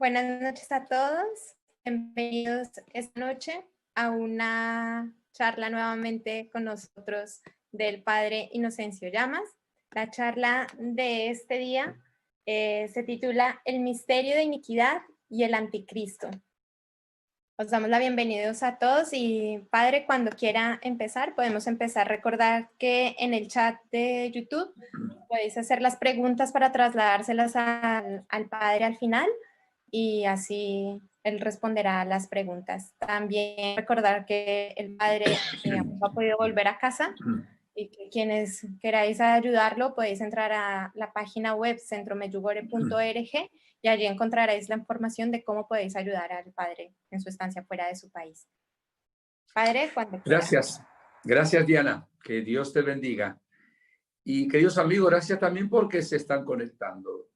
Buenas noches a todos. Bienvenidos esta noche a una charla nuevamente con nosotros del Padre Inocencio Llamas. La charla de este día se titula El misterio de iniquidad y el anticristo. Os damos la bienvenida a todos y Padre, cuando quiera empezar, podemos empezar. Recordar que en el chat de YouTube podéis hacer las preguntas para trasladárselas al Padre al final y así él responderá a las preguntas. También recordar que el Padre no ha podido volver a casa y que quienes queráis ayudarlo podéis entrar a la página web centromedjugorje.org y allí encontraréis la información de cómo podéis ayudar al Padre en su estancia fuera de su país. Padre, cuando quiera. Gracias Diana, que Dios te bendiga. Y queridos amigos, gracias también porque se están conectando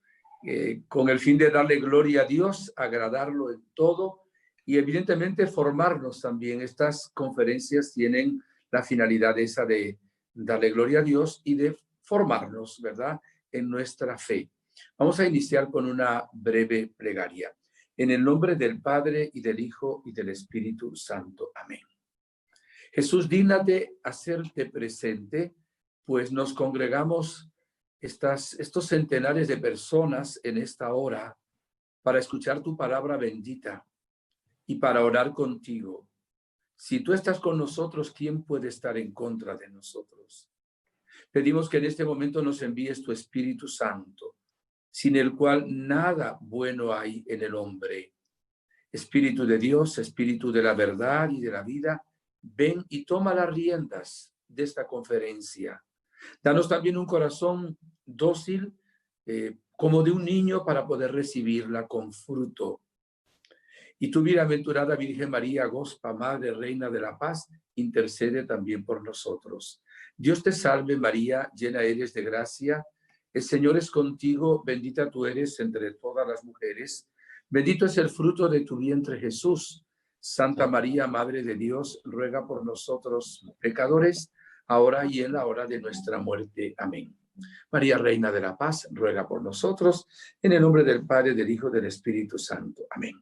con el fin de darle gloria a Dios, agradarlo en todo y evidentemente formarnos también. Estas conferencias tienen la finalidad esa de darle gloria a Dios y de formarnos, ¿verdad?, en nuestra fe. Vamos a iniciar con una breve plegaria. En el nombre del Padre y del Hijo y del Espíritu Santo. Amén. Jesús, dígnate hacerte presente, pues nos congregamos estos centenares de personas en esta hora para escuchar tu palabra bendita y para orar contigo. Si tú estás con nosotros, ¿quién puede estar en contra de nosotros? Pedimos que en este momento nos envíes tu Espíritu Santo, sin el cual nada bueno hay en el hombre. Espíritu de Dios, Espíritu de la verdad y de la vida, ven y toma las riendas de esta conferencia. Danos también un corazón dócil, como de un niño, para poder recibirla con fruto. Y tu bienaventurada Virgen María, Gospa, Madre, Reina de la Paz, intercede también por nosotros. Dios te salve María, llena eres de gracia, el Señor es contigo, bendita tú eres entre todas las mujeres, bendito es el fruto de tu vientre Jesús. Santa María, Madre de Dios, ruega por nosotros pecadores, ahora y en la hora de nuestra muerte. Amén. María, Reina de la Paz, ruega por nosotros, en el nombre del Padre, del Hijo, del Espíritu Santo. Amén.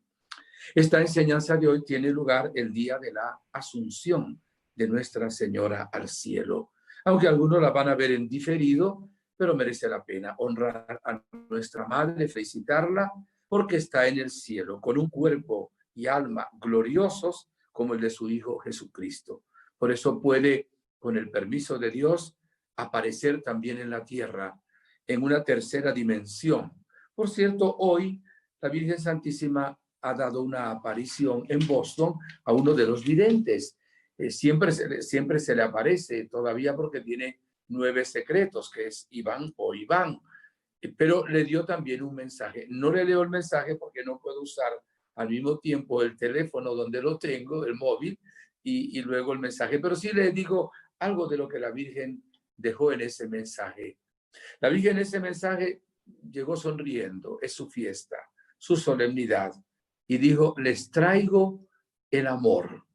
Esta enseñanza de hoy tiene lugar el día de la Asunción de Nuestra Señora al cielo. Aunque algunos la van a ver en diferido, pero merece la pena honrar a nuestra Madre, felicitarla, porque está en el cielo con un cuerpo y alma gloriosos como el de su Hijo Jesucristo. Por eso puede, con el permiso de Dios, aparecer también en la tierra, en una tercera dimensión. Por cierto, hoy la Virgen Santísima ha dado una aparición en Boston a uno de los videntes. Siempre se le aparece, todavía porque tiene 9 secretos, que es Iván o Iván. Pero le dio también un mensaje. No le leo el mensaje porque no puedo usar al mismo tiempo el teléfono donde lo tengo, el móvil, y luego el mensaje. Pero sí le digo algo de lo que la Virgen dejó en ese mensaje. La Virgen en ese mensaje llegó sonriendo, es su fiesta, su solemnidad. Y dijo, les traigo el amor.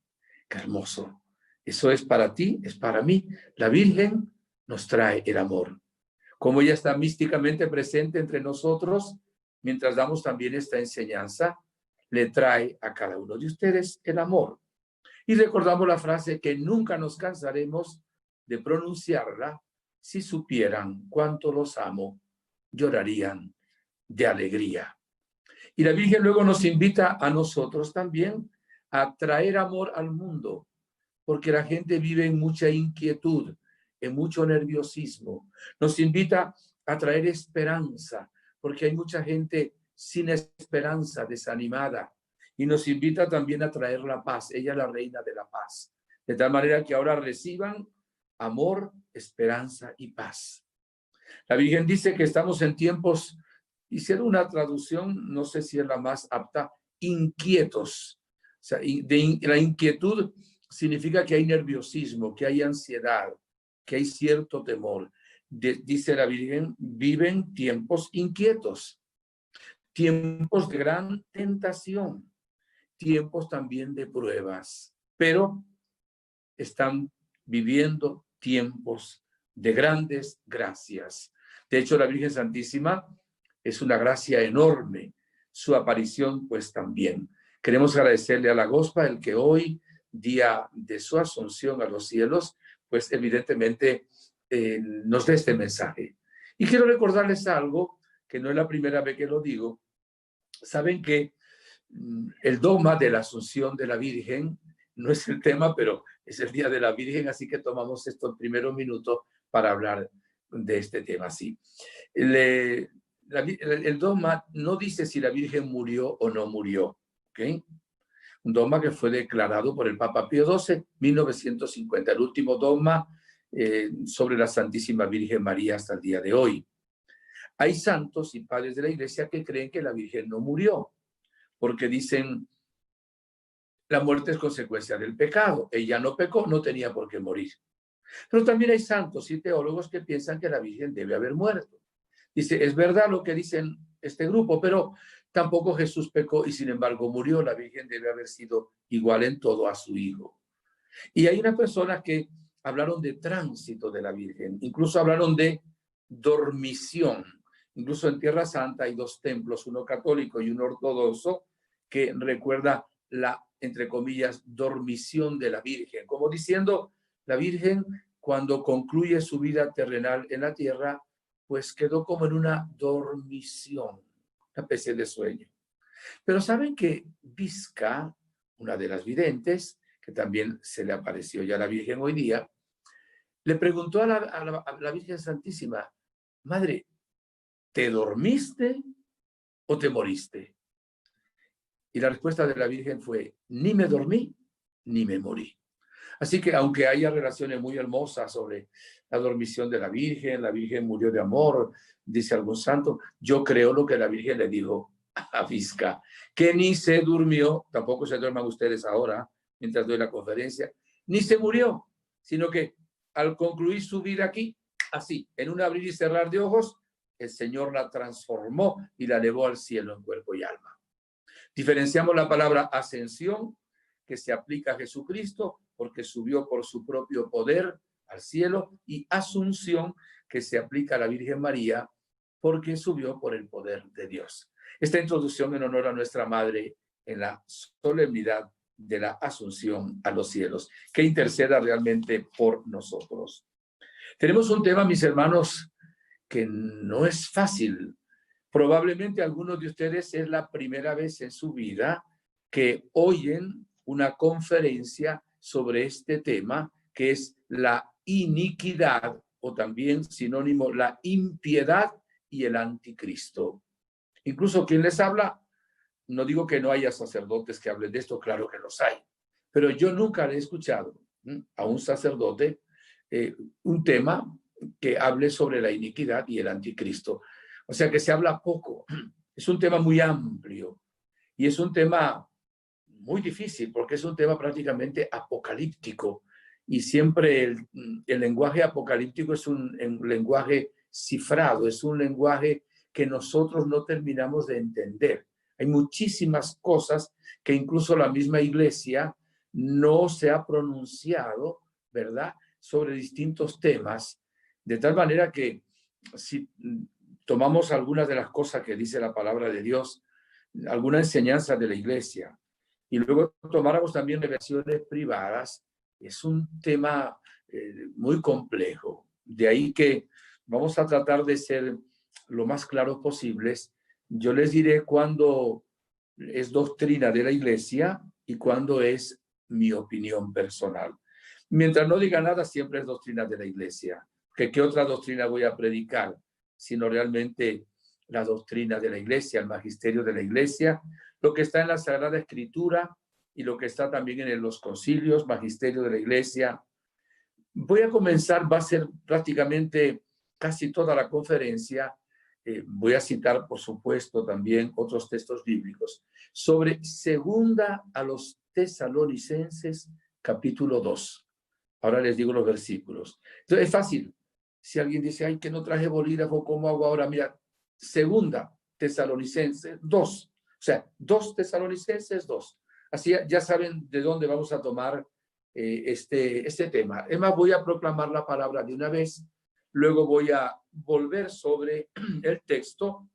Qué hermoso. Eso es para ti, es para mí. La Virgen nos trae el amor. Como ella está místicamente presente entre nosotros, mientras damos también esta enseñanza, le trae a cada uno de ustedes el amor. Y recordamos la frase que nunca nos cansaremos de pronunciarla. Si supieran cuánto los amo, llorarían de alegría. Y la Virgen luego nos invita a nosotros también a traer amor al mundo, porque la gente vive en mucha inquietud, en mucho nerviosismo. Nos invita a traer esperanza, porque hay mucha gente sin esperanza, desanimada. Y nos invita también a traer la paz. Ella es la reina de la paz. De tal manera que ahora reciban amor, esperanza y paz. La Virgen dice que estamos en tiempos, hicieron una traducción, no sé si es la más apta, inquietos. O sea, la inquietud significa que hay nerviosismo, que hay ansiedad, que hay cierto temor. Dice la Virgen, viven tiempos inquietos, tiempos de gran tentación, tiempos también de pruebas, pero están viviendo tiempos de grandes gracias. De hecho, la Virgen Santísima es una gracia enorme. su aparición pues también. Queremos agradecerle a la Gospel que hoy, día de su asunción a los cielos, pues evidentemente nos dé este mensaje. Y quiero recordarles algo, que no es la primera vez que lo digo. Saben que el dogma de la Asunción de la Virgen no es el tema, pero es el Día de la Virgen, así que tomamos estos primeros minutos para hablar de este tema. Sí. El dogma no dice si la Virgen murió o no murió, ¿ok? Un dogma que fue declarado por el Papa Pío XII, 1950, el último dogma sobre la Santísima Virgen María hasta el día de hoy. Hay santos y padres de la Iglesia que creen que la Virgen no murió, porque dicen, la muerte es consecuencia del pecado. Ella no pecó, no tenía por qué morir. Pero también hay santos y teólogos que piensan que la Virgen debe haber muerto. Dice, es verdad lo que dicen este grupo, pero tampoco Jesús pecó y sin embargo murió. La Virgen debe haber sido igual en todo a su Hijo. Y hay una persona que hablaron de tránsito de la Virgen, incluso hablaron de dormición. Incluso en Tierra Santa hay dos templos, uno católico y uno ortodoxo, que recuerda la, entre comillas, dormición de la Virgen, como diciendo, la Virgen cuando concluye su vida terrenal en la tierra, pues quedó como en una dormición, una especie de sueño. Pero saben que Visca, una de las videntes, que también se le apareció ya a la Virgen hoy día, le preguntó a la Virgen Santísima, Madre, ¿te dormiste o te moriste? Y la respuesta de la Virgen fue, ni me dormí, ni me morí. Así que aunque haya relaciones muy hermosas sobre la dormición de la Virgen murió de amor, dice algún santo, yo creo lo que la Virgen le dijo a Visca, que ni se durmió, tampoco se duerman ustedes ahora, mientras doy la conferencia, ni se murió, sino que al concluir su vida aquí, así, en un abrir y cerrar de ojos, el Señor la transformó y la elevó al cielo en cuerpo y alma. Diferenciamos la palabra ascensión, que se aplica a Jesucristo, porque subió por su propio poder al cielo, y asunción, que se aplica a la Virgen María, porque subió por el poder de Dios. Esta introducción en honor a nuestra Madre en la solemnidad de la asunción a los cielos, que interceda realmente por nosotros. Tenemos un tema, mis hermanos, que no es fácil. Probablemente algunos de ustedes es la primera vez en su vida que oyen una conferencia sobre este tema, que es la iniquidad, o también sinónimo, la impiedad y el anticristo. Incluso quien les habla, no digo que no haya sacerdotes que hablen de esto, claro que los hay, pero yo nunca le he escuchado a un sacerdote un tema que hable sobre la iniquidad y el anticristo. O sea que se habla poco. Es un tema muy amplio y es un tema muy difícil porque es un tema prácticamente apocalíptico y siempre el lenguaje apocalíptico es un lenguaje cifrado, es un lenguaje que nosotros no terminamos de entender. Hay muchísimas cosas que incluso la misma Iglesia no se ha pronunciado, ¿verdad?, sobre distintos temas, de tal manera que si tomamos algunas de las cosas que dice la palabra de Dios, alguna enseñanza de la Iglesia, y luego tomáramos también revelaciones privadas, es un tema muy complejo. De ahí que vamos a tratar de ser lo más claros posibles. Yo les diré cuándo es doctrina de la Iglesia y cuándo es mi opinión personal. Mientras no diga nada, siempre es doctrina de la Iglesia. ¿Qué otra doctrina voy a predicar? Sino realmente la doctrina de la Iglesia, el magisterio de la Iglesia, lo que está en la Sagrada Escritura y lo que está también en los concilios, magisterio de la Iglesia. Voy a comenzar, va a ser prácticamente casi toda la conferencia. Voy a citar, por supuesto, también otros textos bíblicos sobre segunda a los Tesalonicenses, capítulo 2. Ahora les digo los versículos. Entonces es fácil. Si alguien dice, ay, que no traje bolígrafo, ¿cómo hago ahora? Mira, segunda Tesalonicenses 2. O sea, 2 Tesalonicenses 2. Así ya saben de dónde vamos a tomar este tema. Es más, voy a proclamar la palabra de una vez. Luego voy a volver sobre el texto,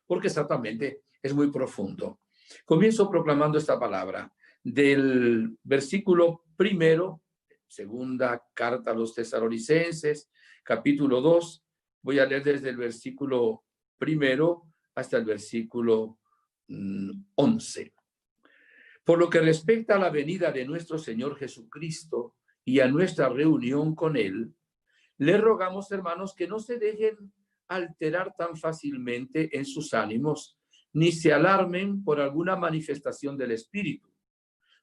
porque exactamente es muy profundo. Comienzo proclamando esta palabra del versículo 1, segunda carta a los Tesalonicenses, capítulo 2. Voy a leer desde el versículo 1 hasta el versículo 11. Por lo que respecta a la venida de nuestro Señor Jesucristo y a nuestra reunión con Él, les rogamos, hermanos, que no se dejen alterar tan fácilmente en sus ánimos, ni se alarmen por alguna manifestación del Espíritu,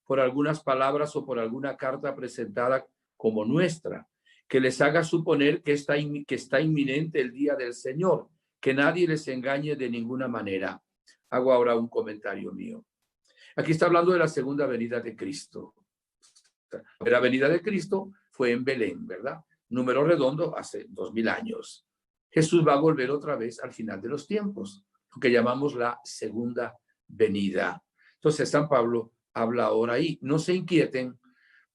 por algunas palabras o por alguna carta presentada como nuestra, que les haga suponer que está inminente el día del Señor, que nadie les engañe de ninguna manera. Hago ahora un comentario mío. Aquí está hablando de la segunda venida de Cristo. La venida de Cristo fue en Belén, ¿verdad? Número redondo, hace 2000 años. Jesús va a volver otra vez al final de los tiempos, lo que llamamos la segunda venida. Entonces, San Pablo habla ahora ahí. No se inquieten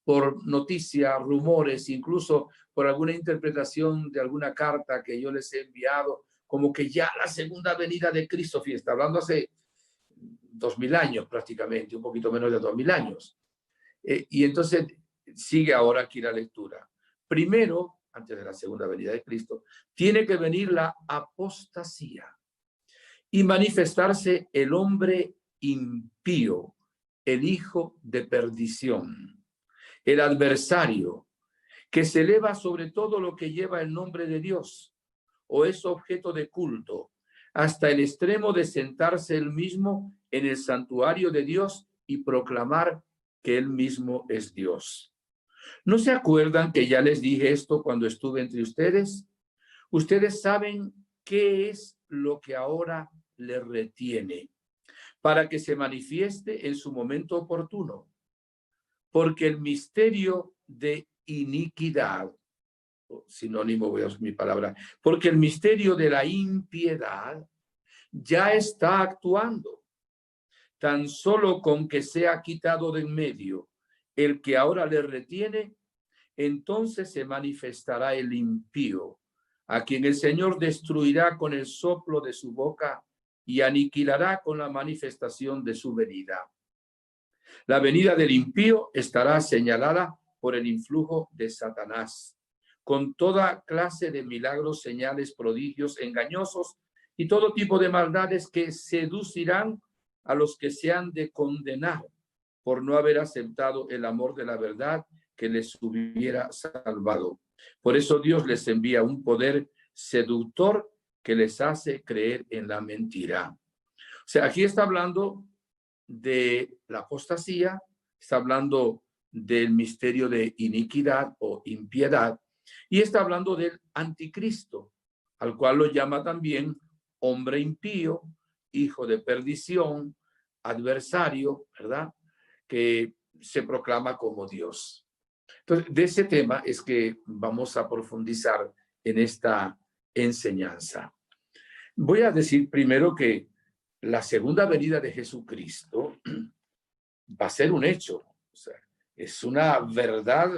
por noticias, rumores, incluso por alguna interpretación de alguna carta que yo les he enviado, como que ya la segunda venida de Cristo, está hablando hace 2000 años prácticamente, un poquito menos de 2000 años. Y entonces sigue ahora aquí la lectura. Primero, antes de la segunda venida de Cristo, tiene que venir la apostasía y manifestarse el hombre impío, el hijo de perdición, el adversario, que se eleva sobre todo lo que lleva el nombre de Dios o es objeto de culto, hasta el extremo de sentarse él mismo en el santuario de Dios y proclamar que él mismo es Dios. ¿No se acuerdan que ya les dije esto cuando estuve entre ustedes? Ustedes saben qué es lo que ahora les retiene para que se manifieste en su momento oportuno. Porque el misterio de iniquidad, sinónimo voy a usar mi palabra, porque el misterio de la impiedad ya está actuando. Tan solo con que sea quitado de en medio el que ahora le retiene, entonces se manifestará el impío, a quien el Señor destruirá con el soplo de su boca y aniquilará con la manifestación de su venida. La venida del impío estará señalada por el influjo de Satanás, con toda clase de milagros, señales, prodigios engañosos y todo tipo de maldades que seducirán a los que se han de condenar por no haber aceptado el amor de la verdad que les hubiera salvado. Por eso Dios les envía un poder seductor que les hace creer en la mentira. O sea, aquí está hablando de la apostasía, está hablando del misterio de iniquidad o impiedad, y está hablando del anticristo, al cual lo llama también hombre impío, hijo de perdición, adversario, ¿verdad? Que se proclama como Dios. Entonces, de ese tema es que vamos a profundizar en esta enseñanza. Voy a decir primero que la segunda venida de Jesucristo va a ser un hecho. O sea, es una verdad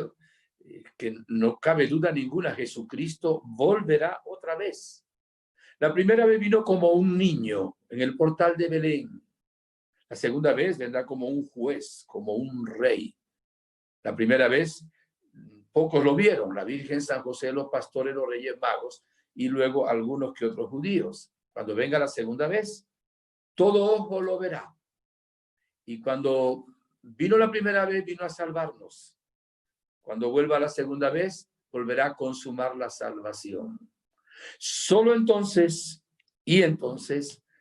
que no cabe duda ninguna. Jesucristo volverá otra vez. La primera vez vino como un niño en el portal de Belén. La segunda vez vendrá como un juez, como un rey. La primera vez pocos lo vieron, la Virgen, San José, los pastores, los reyes magos y luego algunos que otros judíos. Cuando venga la segunda vez, todo ojo lo verá. Y cuando vino la primera vez, vino a salvarnos. Cuando vuelva la segunda vez, volverá a consumar la salvación. Solo entonces,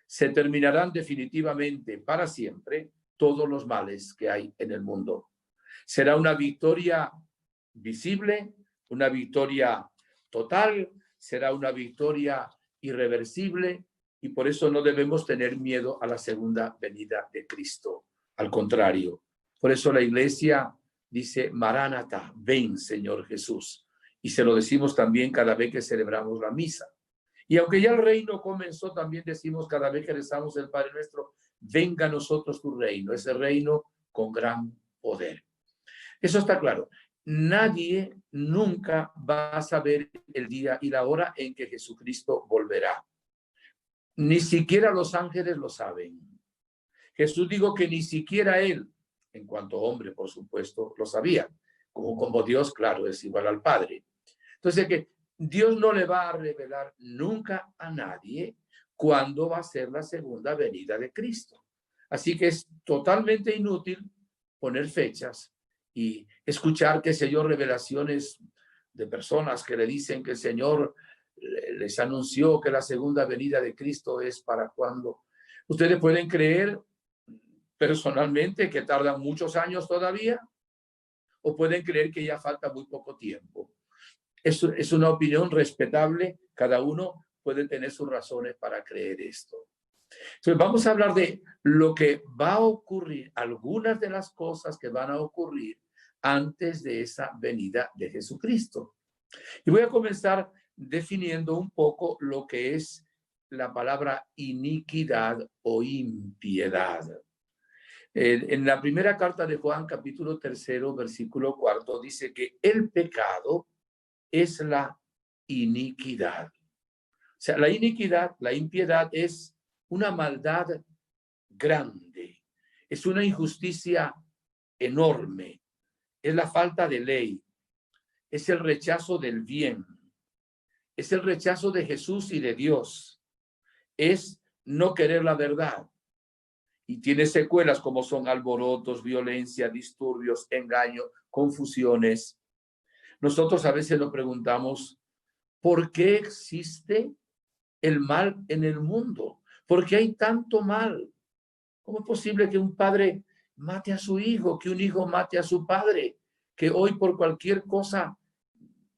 se terminarán definitivamente para siempre todos los males que hay en el mundo. Será una victoria visible, una victoria total, será una victoria irreversible, y por eso no debemos tener miedo a la segunda venida de Cristo. Al contrario, por eso la iglesia dice, Maránata, ven Señor Jesús. Y se lo decimos también cada vez que celebramos la misa. Y aunque ya el reino comenzó, también decimos cada vez que rezamos el Padre Nuestro, venga a nosotros tu reino, ese reino con gran poder. Eso está claro. Nadie nunca va a saber el día y la hora en que Jesucristo volverá. Ni siquiera los ángeles lo saben. Jesús dijo que ni siquiera él, en cuanto hombre, por supuesto, lo sabía. Como Dios, claro, es igual al Padre. Entonces, que Dios no le va a revelar nunca a nadie cuándo va a ser la segunda venida de Cristo. Así que es totalmente inútil poner fechas y escuchar, qué sé yo, revelaciones de personas que le dicen que el Señor les anunció que la segunda venida de Cristo es para cuando. Ustedes pueden creer personalmente que tardan muchos años todavía, o pueden creer que ya falta muy poco tiempo. Es una opinión respetable, cada uno puede tener sus razones para creer esto. Entonces vamos a hablar de lo que va a ocurrir, algunas de las cosas que van a ocurrir antes de esa venida de Jesucristo. Y voy a comenzar definiendo un poco lo que es la palabra iniquidad o impiedad. En la primera carta de Juan, capítulo 3, versículo 4, dice que el pecado es la iniquidad. O sea, la iniquidad, la impiedad es una maldad grande, es una injusticia enorme, es la falta de ley, es el rechazo del bien, es el rechazo de Jesús y de Dios, es no querer la verdad. Y tiene secuelas como son alborotos, violencia, disturbios, engaño, confusiones. Nosotros a veces nos preguntamos, ¿por qué existe el mal en el mundo? ¿Por qué hay tanto mal? ¿Cómo es posible que un padre mate a su hijo, que un hijo mate a su padre, que hoy por cualquier cosa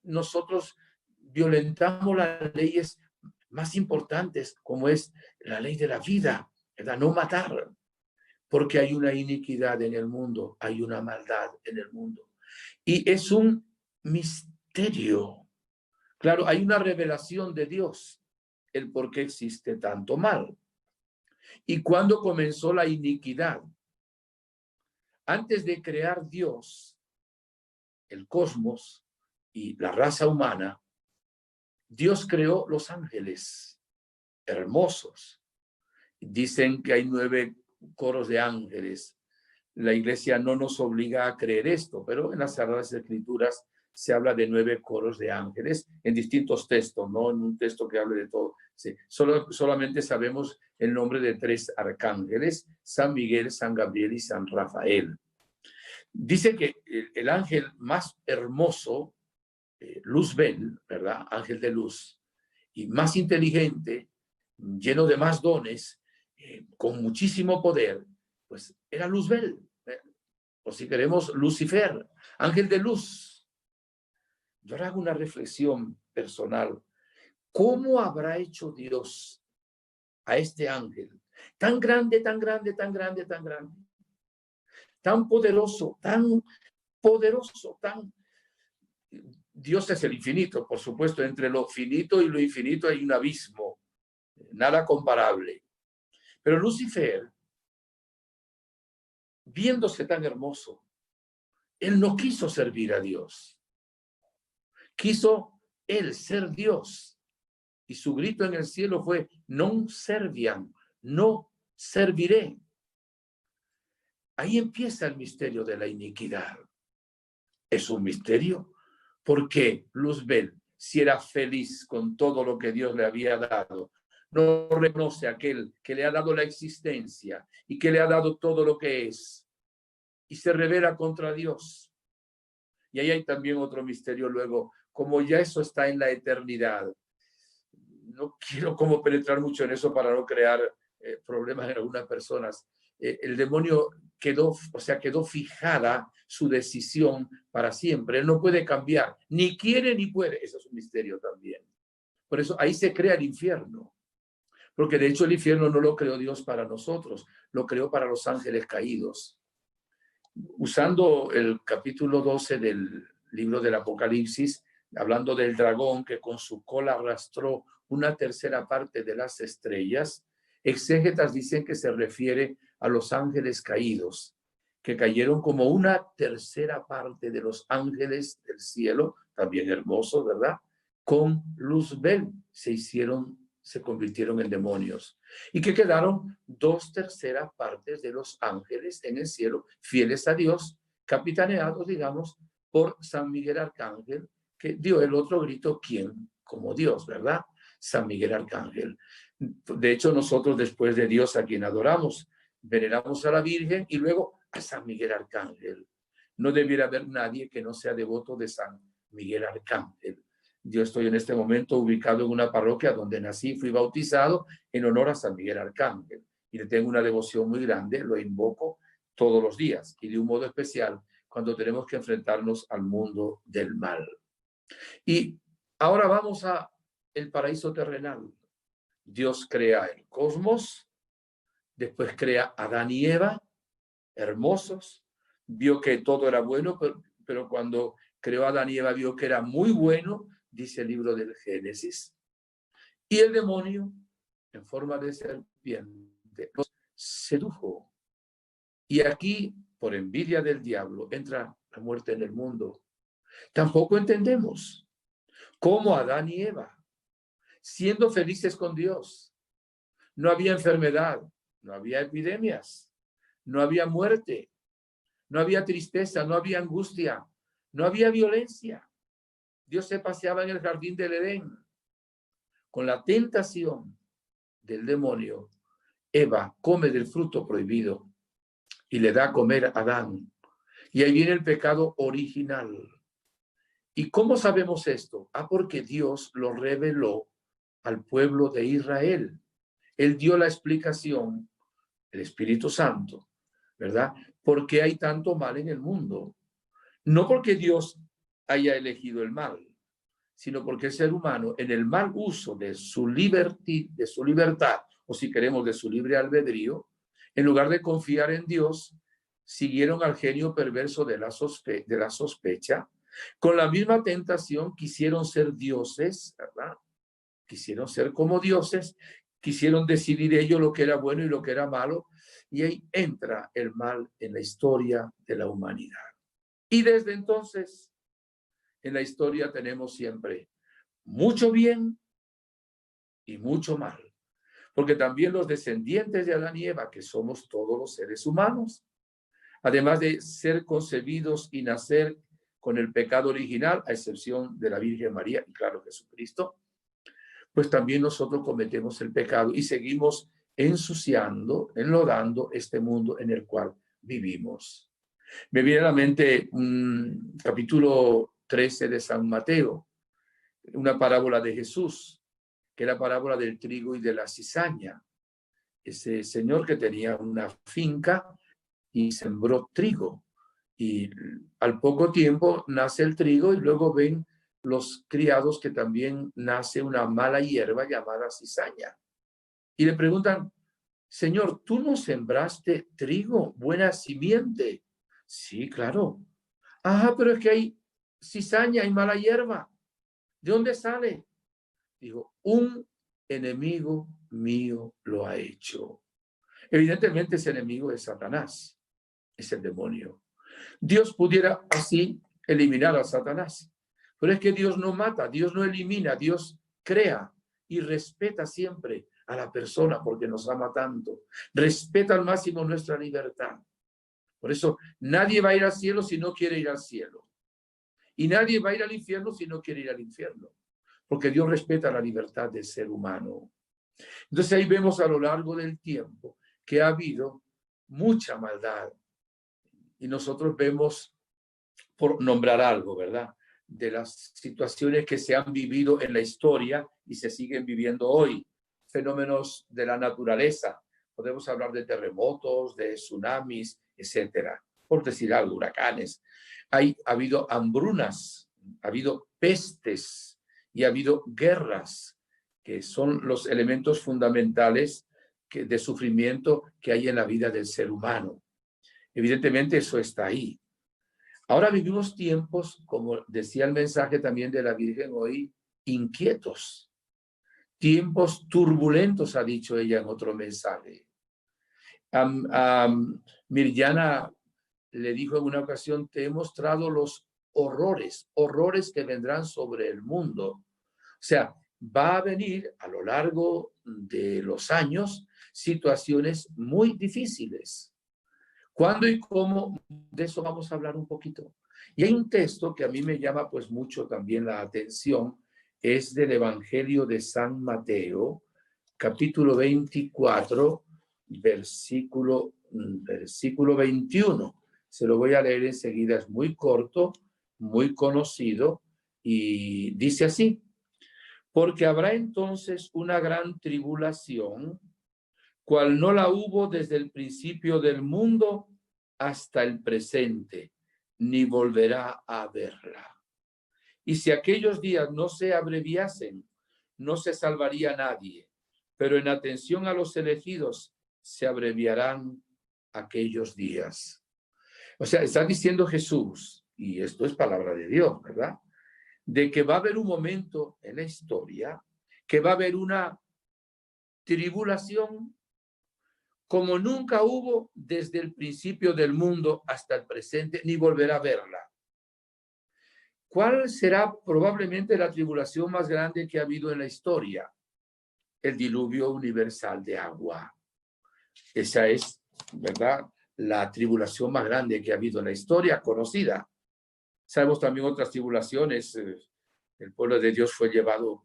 nosotros violentamos las leyes más importantes, como es la ley de la vida, ¿verdad? No matar, porque hay una iniquidad en el mundo, hay una maldad en el mundo. Y es un misterio. Claro, hay una revelación de Dios, el por qué existe tanto mal. ¿Y cuándo comenzó la iniquidad? Antes de crear Dios, el cosmos y la raza humana, Dios creó los ángeles hermosos. Dicen que hay 9 coros de ángeles. La iglesia no nos obliga a creer esto, pero en las Sagradas Escrituras se habla de 9 coros de ángeles en distintos textos, no en un texto que hable de todo. Sí, solamente sabemos el nombre de 3 arcángeles, San Miguel, San Gabriel y San Rafael. Dice que el ángel más hermoso, Luzbel, ¿verdad? Ángel de luz, y más inteligente, lleno de más dones, con muchísimo poder, pues era Luzbel, o si queremos, Lucifer, ángel de luz. Yo ahora hago una reflexión personal. ¿Cómo habrá hecho Dios a este ángel tan grande, tan grande, tan grande, tan grande, tan poderoso, tan poderoso, tan... Dios es el infinito, por supuesto, entre lo finito y lo infinito hay un abismo, nada comparable. Pero Lucifer, viéndose tan hermoso, él no quiso servir a Dios. Quiso él ser Dios. Y su grito en el cielo fue, non serviam, no serviré. Ahí empieza el misterio de la iniquidad. Es un misterio porque Luzbel, si era feliz con todo lo que Dios le había dado, no reconoce a aquel que le ha dado la existencia y que le ha dado todo lo que es, y se revela contra Dios. Y ahí hay también otro misterio luego, como ya eso está en la eternidad. No quiero como penetrar mucho en eso para no crear problemas en algunas personas. El demonio quedó fijada su decisión para siempre. Él no puede cambiar, ni quiere ni puede. Eso es un misterio también. Por eso ahí se crea el infierno. Porque de hecho el infierno no lo creó Dios para nosotros, lo creó para los ángeles caídos. Usando el capítulo 12 del libro del Apocalipsis, hablando del dragón que con su cola arrastró una tercera parte de las estrellas, exégetas dicen que se refiere a los ángeles caídos, que cayeron como una tercera parte de los ángeles del cielo, también hermosos, ¿verdad? Con Luzbel se hicieron se convirtieron en demonios y que quedaron 2/3 partes de los ángeles en el cielo, fieles a Dios, capitaneados, digamos, por San Miguel Arcángel, que dio el otro grito, ¿quién como Dios, verdad? San Miguel Arcángel. De hecho, nosotros después de Dios a quien adoramos, veneramos a la Virgen y luego a San Miguel Arcángel. No debiera haber nadie que no sea devoto de San Miguel Arcángel. Yo estoy en este momento ubicado en una parroquia donde nací, fui bautizado en honor a San Miguel Arcángel y le tengo una devoción muy grande, lo invoco todos los días y de un modo especial cuando tenemos que enfrentarnos al mundo del mal. Y ahora vamos a el paraíso terrenal. Dios crea el cosmos, después crea a Adán y Eva, hermosos, vio que todo era bueno, pero cuando creó a Adán y Eva vio que era muy bueno, dice el libro del Génesis. Y el demonio, en forma de serpiente, los sedujo. Y aquí, por envidia del diablo, entra la muerte en el mundo. Tampoco entendemos cómo Adán y Eva, siendo felices con Dios, no había enfermedad, no había epidemias, no había muerte, no había tristeza, no había angustia, no había violencia. Dios se paseaba en el jardín del Edén. Con la tentación del demonio, Eva come del fruto prohibido y le da a comer a Adán. Y ahí viene el pecado original. ¿Y cómo sabemos esto? Porque Dios lo reveló al pueblo de Israel. Él dio la explicación, el Espíritu Santo, ¿verdad? ¿Por qué hay tanto mal en el mundo? No porque Dios haya elegido el mal, sino porque el ser humano, en el mal uso de su libertad, o si queremos, de su libre albedrío, en lugar de confiar en Dios, siguieron al genio perverso de la sospecha. Con la misma tentación quisieron ser dioses, ¿verdad? Quisieron ser como dioses, quisieron decidir ellos lo que era bueno y lo que era malo, y ahí entra el mal en la historia de la humanidad. Y desde entonces, en la historia tenemos siempre mucho bien y mucho mal, porque también los descendientes de Adán y Eva, que somos todos los seres humanos, además de ser concebidos y nacer con el pecado original, a excepción de la Virgen María y claro Jesucristo, pues también nosotros cometemos el pecado y seguimos ensuciando, enlodando este mundo en el cual vivimos. Me viene a la mente un capítulo 13 de San Mateo, una parábola de Jesús, que es la parábola del trigo y de la cizaña. Ese señor que tenía una finca y sembró trigo. Y al poco tiempo nace el trigo y luego ven los criados que también nace una mala hierba llamada cizaña. Y le preguntan, Señor, ¿tú no sembraste trigo, buena simiente? Sí, claro. Ajá, pero es que hay cizaña, hay mala hierba. ¿De dónde sale? Dijo, un enemigo mío lo ha hecho. Evidentemente ese enemigo es Satanás, es el demonio. Dios pudiera así eliminar a Satanás, pero es que Dios no mata, Dios no elimina, Dios crea y respeta siempre a la persona porque nos ama tanto. Respeta al máximo nuestra libertad. Por eso nadie va a ir al cielo si no quiere ir al cielo. Y nadie va a ir al infierno si no quiere ir al infierno. Porque Dios respeta la libertad del ser humano. Entonces ahí vemos a lo largo del tiempo que ha habido mucha maldad. Y nosotros vemos, por nombrar algo, ¿verdad?, de las situaciones que se han vivido en la historia y se siguen viviendo hoy. Fenómenos de la naturaleza. Podemos hablar de terremotos, de tsunamis, etcétera. Por decir algo, huracanes. Ha habido hambrunas, ha habido pestes y ha habido guerras, que son los elementos fundamentales de sufrimiento que hay en la vida del ser humano. Evidentemente eso está ahí. Ahora vivimos tiempos, como decía el mensaje también de la Virgen hoy, inquietos. Tiempos turbulentos, ha dicho ella en otro mensaje. Mirjana le dijo en una ocasión, te he mostrado los horrores que vendrán sobre el mundo. O sea, va a venir a lo largo de los años situaciones muy difíciles. ¿Cuándo y cómo? De eso vamos a hablar un poquito. Y hay un texto que a mí me llama pues mucho también la atención, es del Evangelio de San Mateo, capítulo 24, versículo 21. Se lo voy a leer enseguida, es muy corto, muy conocido, y dice así: porque habrá entonces una gran tribulación, cual no la hubo desde el principio del mundo hasta el presente, ni volverá a haberla. Y si aquellos días no se abreviasen, no se salvaría nadie, pero en atención a los elegidos se abreviarán aquellos días. O sea, está diciendo Jesús, y esto es palabra de Dios, ¿verdad?, de que va a haber un momento en la historia que va a haber una tribulación como nunca hubo desde el principio del mundo hasta el presente, ni volverá a verla. ¿Cuál será probablemente la tribulación más grande que ha habido en la historia? El diluvio universal de agua. Esa es, ¿verdad?, la tribulación más grande que ha habido en la historia conocida. Sabemos también otras tribulaciones. El pueblo de Dios fue llevado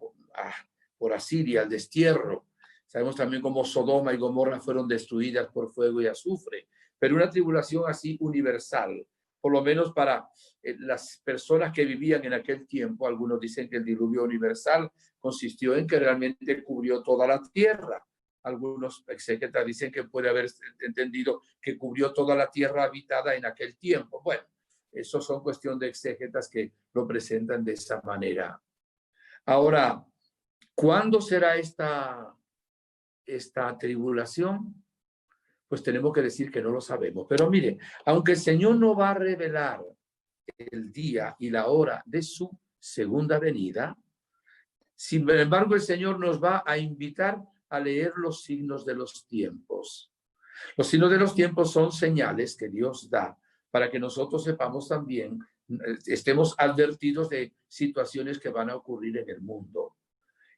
por Asiria al destierro. Sabemos también cómo Sodoma y Gomorra fueron destruidas por fuego y azufre. Pero una tribulación así universal, por lo menos para las personas que vivían en aquel tiempo. Algunos dicen que el diluvio universal consistió en que realmente cubrió toda la tierra. Algunos exégetas dicen que puede haber entendido que cubrió toda la tierra habitada en aquel tiempo. Bueno, eso son cuestión de exégetas que lo presentan de esa manera. Ahora, ¿cuándo será esta tribulación? Pues tenemos que decir que no lo sabemos. Pero mire, aunque el Señor no va a revelar el día y la hora de su segunda venida, sin embargo, el Señor nos va a invitar a leer los signos de los tiempos. Los signos de los tiempos son señales que Dios da para que nosotros sepamos también, estemos advertidos de situaciones que van a ocurrir en el mundo.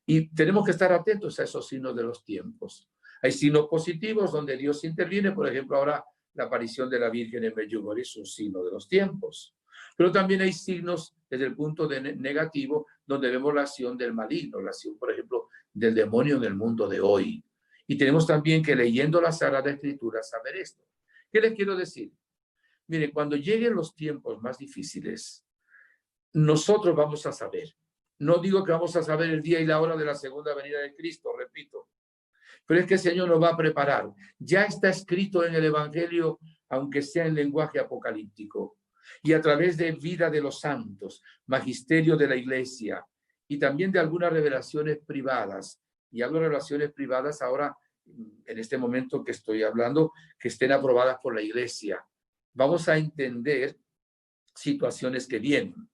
Y tenemos que estar atentos a esos signos de los tiempos. Hay signos positivos donde Dios interviene. Por ejemplo, ahora la aparición de la Virgen en Medjugorje es un signo de los tiempos. Pero también hay signos desde el punto negativo donde vemos la acción del maligno, la acción, por ejemplo, del demonio en el mundo de hoy. Y tenemos también que, leyendo la Sagrada Escritura, saber esto. ¿Qué les quiero decir? Miren, cuando lleguen los tiempos más difíciles, nosotros vamos a saber. No digo que vamos a saber el día y la hora de la segunda venida de Cristo, repito. Pero es que el Señor nos va a preparar. Ya está escrito en el Evangelio, aunque sea en lenguaje apocalíptico, y a través de vida de los santos, magisterio de la Iglesia, y también de algunas revelaciones privadas. Y hablo de revelaciones privadas ahora, en este momento que estoy hablando, que estén aprobadas por la Iglesia. Vamos a entender situaciones que vienen.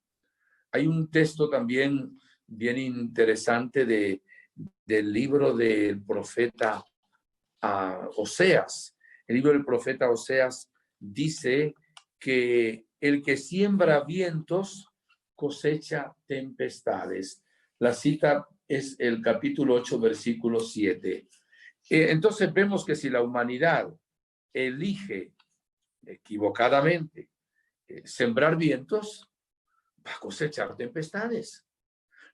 Hay un texto también bien interesante del libro del profeta Oseas. El libro del profeta Oseas dice que el que siembra vientos cosecha tempestades. La cita es el capítulo 8, versículo 7. Entonces vemos que si la humanidad elige equivocadamente sembrar vientos, va a cosechar tempestades.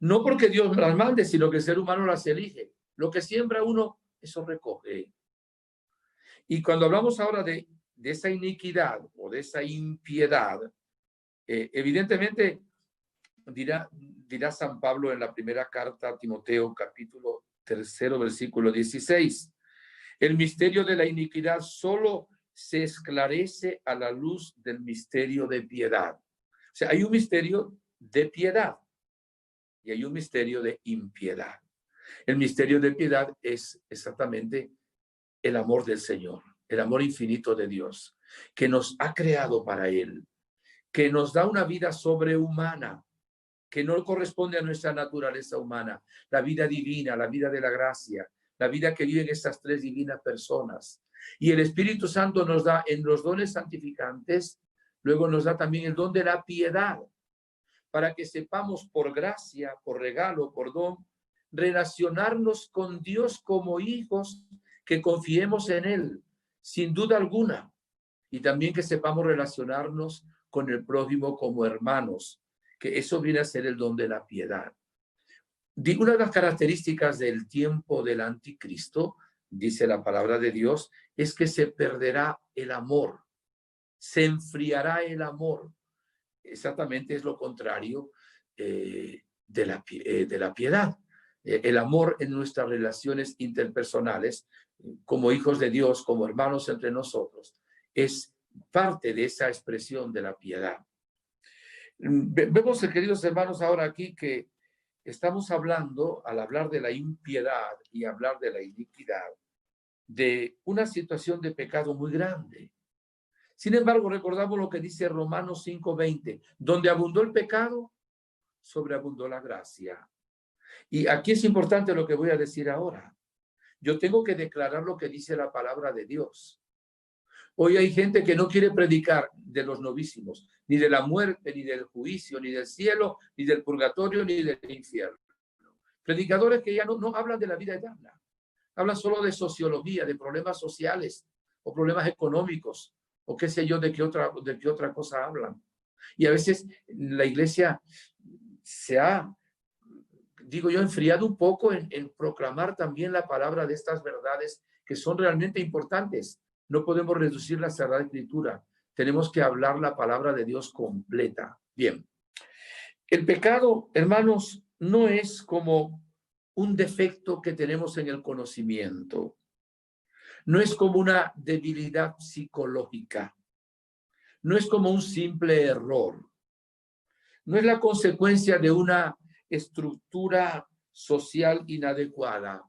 No porque Dios las mande, sino que el ser humano las elige. Lo que siembra uno, eso recoge. Y cuando hablamos ahora de esa iniquidad o de esa impiedad, evidentemente dirá San Pablo en la primera carta a Timoteo, capítulo 3, versículo 16. El misterio de la iniquidad solo se esclarece a la luz del misterio de piedad. O sea, hay un misterio de piedad y hay un misterio de impiedad. El misterio de piedad es exactamente el amor del Señor, el amor infinito de Dios, que nos ha creado para Él, que nos da una vida sobrehumana, que no corresponde a nuestra naturaleza humana, la vida divina, la vida de la gracia, la vida que viven estas tres divinas personas. Y el Espíritu Santo nos da en los dones santificantes, luego nos da también el don de la piedad, para que sepamos por gracia, por regalo, por don, relacionarnos con Dios como hijos, que confiemos en Él, sin duda alguna, y también que sepamos relacionarnos con el prójimo como hermanos, que eso viene a ser el don de la piedad. Una de las características del tiempo del anticristo, dice la palabra de Dios, es que se perderá el amor, se enfriará el amor. Exactamente es lo contrario de la piedad. El amor en nuestras relaciones interpersonales, como hijos de Dios, como hermanos entre nosotros, es parte de esa expresión de la piedad. Vemos, queridos hermanos, ahora aquí que estamos hablando, al hablar de la impiedad y hablar de la iniquidad, de una situación de pecado muy grande. Sin embargo, recordamos lo que dice Romanos 5:20, donde abundó el pecado, sobreabundó la gracia. Y aquí es importante lo que voy a decir ahora. Yo tengo que declarar lo que dice la palabra de Dios. Hoy hay gente que no quiere predicar de los novísimos, ni de la muerte, ni del juicio, ni del cielo, ni del purgatorio, ni del infierno. Predicadores que ya no hablan de la vida eterna. Hablan solo de sociología, de problemas sociales o problemas económicos o qué sé yo, de qué otra cosa hablan. Y a veces la iglesia se ha, digo yo, enfriado un poco en proclamar también la palabra de estas verdades que son realmente importantes. No podemos reducir la Sagrada Escritura. Tenemos que hablar la palabra de Dios completa. Bien. El pecado, hermanos, no es como un defecto que tenemos en el conocimiento. No es como una debilidad psicológica. No es como un simple error. No es la consecuencia de una estructura social inadecuada.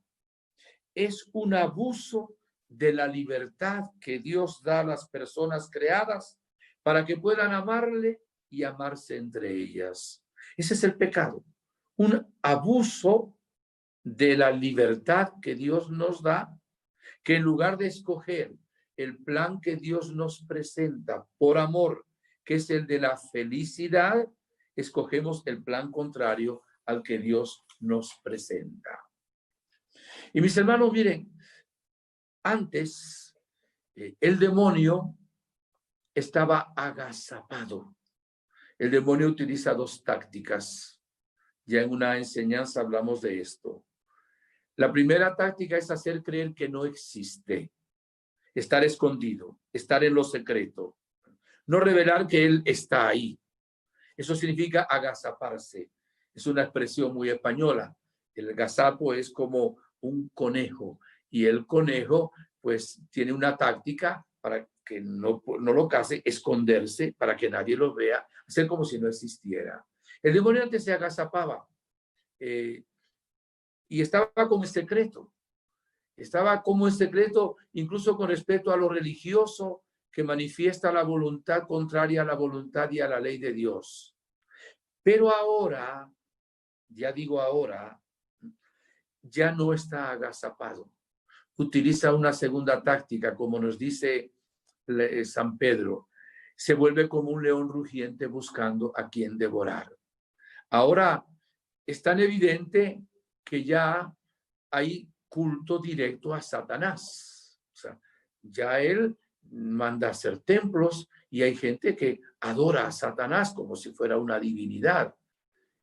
Es un abuso de la libertad que Dios da a las personas creadas para que puedan amarle y amarse entre ellas. Ese es el pecado. Un abuso de la libertad que Dios nos da, que en lugar de escoger el plan que Dios nos presenta por amor, que es el de la felicidad, escogemos el plan contrario al que Dios nos presenta. Y mis hermanos, miren, antes el demonio estaba agazapado. El demonio utiliza dos tácticas. Ya en una enseñanza hablamos de esto. La primera táctica es hacer creer que no existe, estar escondido, estar en lo secreto, no revelar que él está ahí. Eso significa agazaparse. Es una expresión muy española. El agazapo es como un conejo y el conejo pues tiene una táctica para que no lo case, esconderse para que nadie lo vea, hacer como si no existiera. El demonio antes se agazapaba y estaba como en secreto. Estaba como en secreto incluso con respecto a lo religioso que manifiesta la voluntad contraria a la voluntad y a la ley de Dios. Pero ahora, ya digo ahora, ya no está agazapado. Utiliza una segunda táctica, como nos dice San Pedro. Se vuelve como un león rugiente buscando a quien devorar. Ahora es tan evidente que ya hay culto directo a Satanás. O sea, ya él manda hacer templos y hay gente que adora a Satanás como si fuera una divinidad.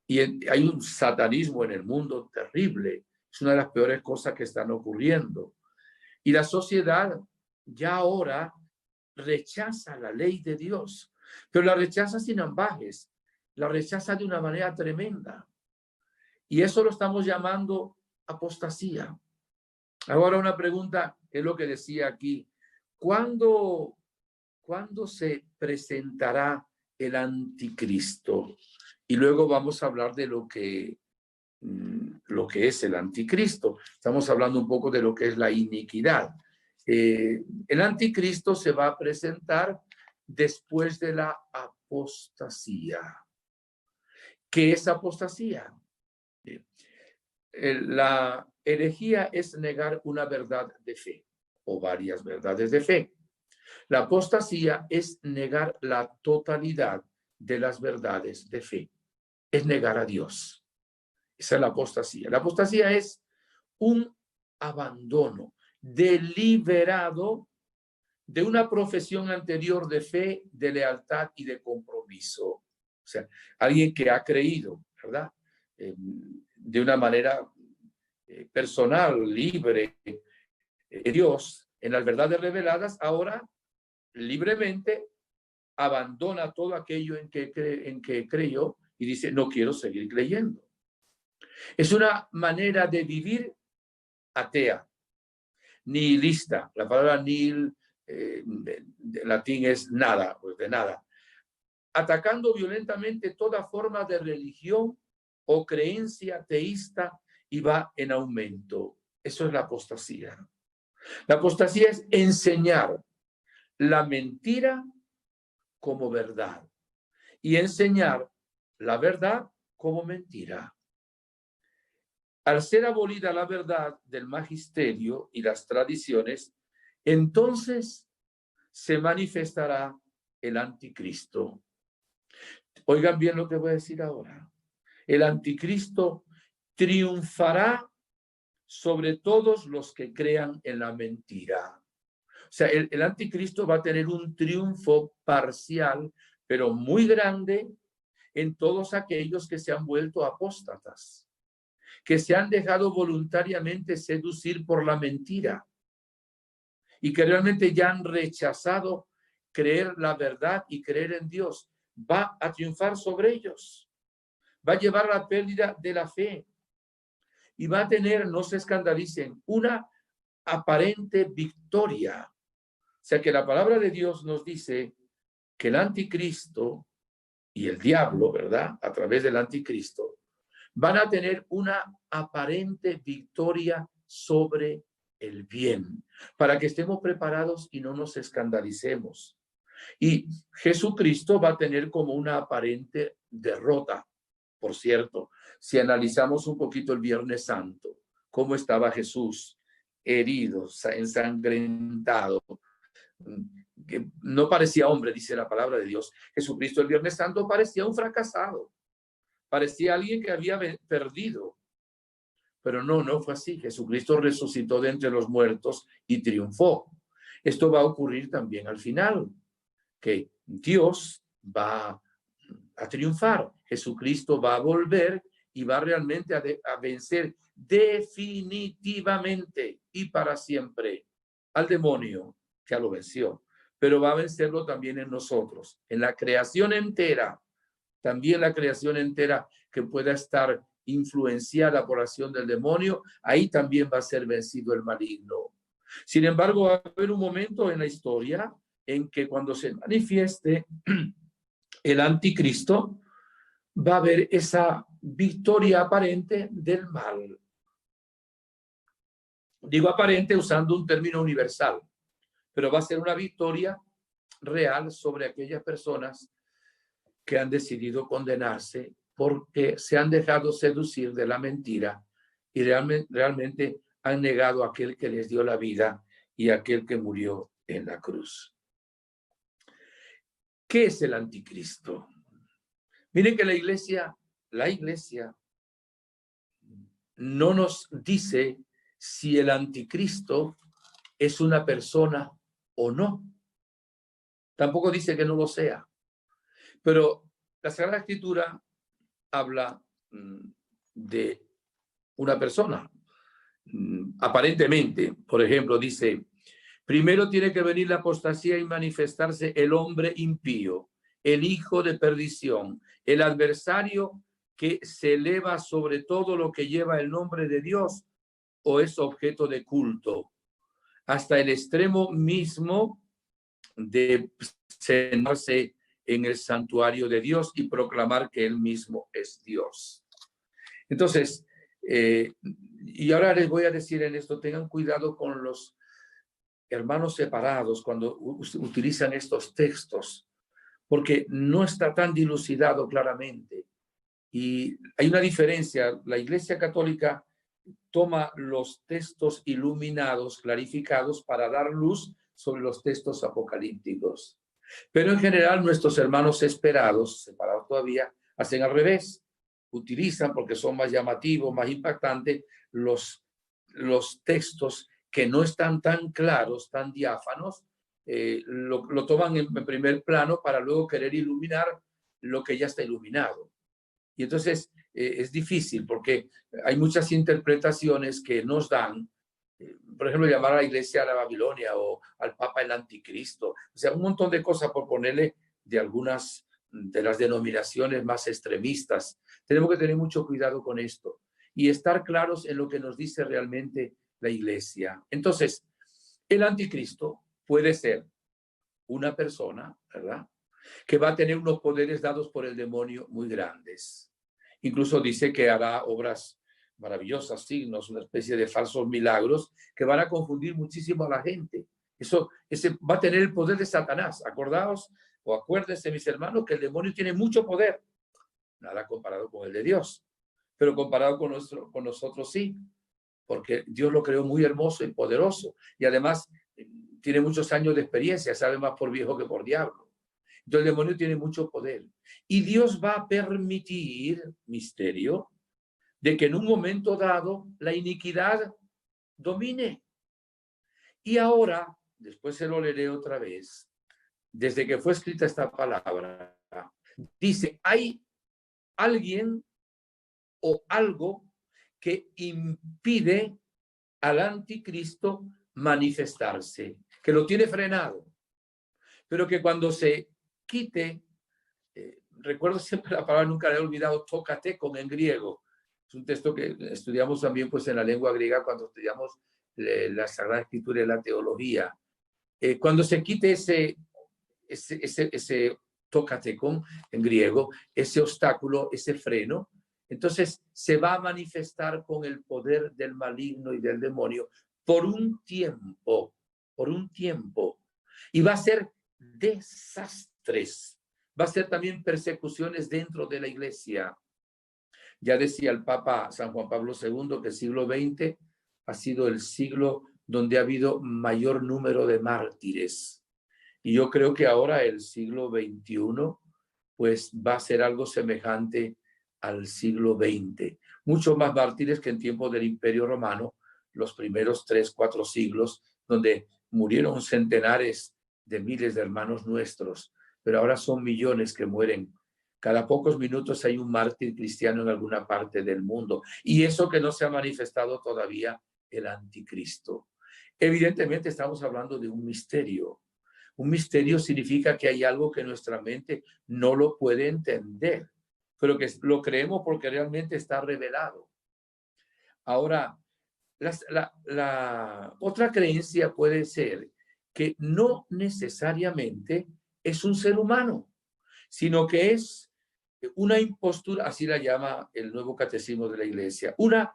Y hay un satanismo en el mundo terrible. Es una de las peores cosas que están ocurriendo. Y la sociedad ya ahora rechaza la ley de Dios, pero la rechaza sin ambajes, la rechaza de una manera tremenda. Y eso lo estamos llamando apostasía. Ahora una pregunta, es lo que decía aquí. ¿Cuándo se presentará el anticristo? Y luego vamos a hablar de lo que es el anticristo. Estamos hablando un poco de lo que es la iniquidad. El anticristo se va a presentar después de la apostasía. ¿Qué es apostasía? La herejía es negar una verdad de fe o varias verdades de fe. La apostasía es negar la totalidad de las verdades de fe. Es negar a Dios. Esa es la apostasía. La apostasía es un abandono deliberado de una profesión anterior de fe, de lealtad y de compromiso. O sea, alguien que ha creído, ¿verdad? De una manera personal, libre, Dios, en las verdades reveladas, ahora libremente abandona todo aquello en que creyó y dice, no quiero seguir creyendo. Es una manera de vivir atea, nihilista. La palabra nihil de latín es nada, pues de nada. Atacando violentamente toda forma de religión o creencia teísta y va en aumento. Eso es la apostasía. La apostasía es enseñar la mentira como verdad y enseñar la verdad como mentira. Al ser abolida la verdad del magisterio y las tradiciones, entonces se manifestará el anticristo. Oigan bien lo que voy a decir ahora. El anticristo triunfará sobre todos los que crean en la mentira. O sea, el anticristo va a tener un triunfo parcial, pero muy grande en todos aquellos que se han vuelto apóstatas, que se han dejado voluntariamente seducir por la mentira y que realmente ya han rechazado creer la verdad y creer en Dios. Va a triunfar sobre ellos, va a llevar a la pérdida de la fe y va a tener, no se escandalicen, una aparente victoria. O sea que la palabra de Dios nos dice que el anticristo y el diablo, ¿verdad? A través del anticristo, van a tener una aparente victoria sobre el bien, para que estemos preparados y no nos escandalicemos. Y Jesucristo va a tener como una aparente derrota. Por cierto, si analizamos un poquito el Viernes Santo, cómo estaba Jesús, herido, ensangrentado, que no parecía hombre, dice la palabra de Dios. Jesucristo el Viernes Santo parecía un fracasado, parecía alguien que había perdido. Pero no fue así. Jesucristo resucitó de entre los muertos y triunfó. Esto va a ocurrir también al final, que Dios va a triunfar. Jesucristo va a volver y va realmente a vencer definitivamente y para siempre al demonio, que ya lo venció, pero va a vencerlo también en nosotros, en la creación entera, también la creación entera que pueda estar influenciada por la acción del demonio, ahí también va a ser vencido el maligno. Sin embargo, va a haber un momento en la historia en que cuando se manifieste el anticristo, va a haber esa victoria aparente del mal. Digo aparente usando un término universal, pero va a ser una victoria real sobre aquellas personas que han decidido condenarse porque se han dejado seducir de la mentira y realmente han negado a aquel que les dio la vida y a aquel que murió en la cruz. ¿Qué es el anticristo? Miren que la iglesia no nos dice si el anticristo es una persona o no. Tampoco dice que no lo sea. Pero la Sagrada Escritura habla de una persona. Aparentemente, por ejemplo, dice, primero tiene que venir la apostasía y manifestarse el hombre impío, el hijo de perdición, el adversario que se eleva sobre todo lo que lleva el nombre de Dios o es objeto de culto, hasta el extremo mismo de sentarse en el santuario de Dios y proclamar que él mismo es Dios. Entonces, y ahora les voy a decir en esto, tengan cuidado con los hermanos separados cuando utilizan estos textos, porque no está tan dilucidado claramente. Y hay una diferencia. La Iglesia Católica toma los textos iluminados, clarificados, para dar luz sobre los textos apocalípticos. Pero en general nuestros hermanos separados todavía, hacen al revés. utilizan, porque son más llamativos, más impactantes, los textos que no están tan claros, tan diáfanos, lo toman en primer plano para luego querer iluminar lo que ya está iluminado. Y entonces es difícil porque hay muchas interpretaciones que nos dan, por ejemplo, llamar a la iglesia a la Babilonia o al Papa el anticristo, o sea, un montón de cosas por ponerle de algunas de las denominaciones más extremistas. Tenemos que tener mucho cuidado con esto y estar claros en lo que nos dice realmente la iglesia. Entonces, el anticristo puede ser una persona, ¿verdad?, que va a tener unos poderes dados por el demonio muy grandes. Incluso dice que hará obras maravillosas, signos, una especie de falsos milagros que van a confundir muchísimo a la gente. Ese va a tener el poder de Satanás. Acordaos o acuérdense, mis hermanos, que el demonio tiene mucho poder. Nada comparado con el de Dios, pero comparado con nosotros sí, porque Dios lo creó muy hermoso y poderoso. Y además tiene muchos años de experiencia, sabe más por viejo que por diablo. Entonces el demonio tiene mucho poder. Y Dios va a permitir, misterio, de que en un momento dado la iniquidad domine. Y ahora, después se lo leeré otra vez, desde que fue escrita esta palabra, dice, hay alguien o algo que impide al anticristo manifestarse, que lo tiene frenado, pero que cuando se quite, recuerdo siempre la palabra, nunca la he olvidado, tokatēkon en griego. Es un texto que estudiamos también pues en la lengua griega cuando estudiamos la Sagrada Escritura y la teología. Cuando se quite ese tokatēkon en griego, ese obstáculo, ese freno, entonces se va a manifestar con el poder del maligno y del demonio por un tiempo, y va a ser desastres, va a ser también persecuciones dentro de la iglesia. Ya decía el Papa San Juan Pablo II que el siglo XX ha sido el siglo donde ha habido mayor número de mártires. Y yo creo que ahora el siglo XXI pues va a ser algo semejante al siglo XX. Muchos más mártires que en tiempos del Imperio Romano, los primeros 3, 4 siglos, donde murieron centenares de miles de hermanos nuestros, pero ahora son millones que mueren. Cada pocos minutos hay un mártir cristiano en alguna parte del mundo. Y eso que no se ha manifestado todavía el anticristo. Evidentemente estamos hablando de un misterio. Un misterio significa que hay algo que nuestra mente no lo puede entender, pero que lo creemos porque realmente está revelado. Ahora, la otra creencia puede ser que no necesariamente es un ser humano, sino que es una impostura, así la llama el Nuevo Catecismo de la Iglesia, una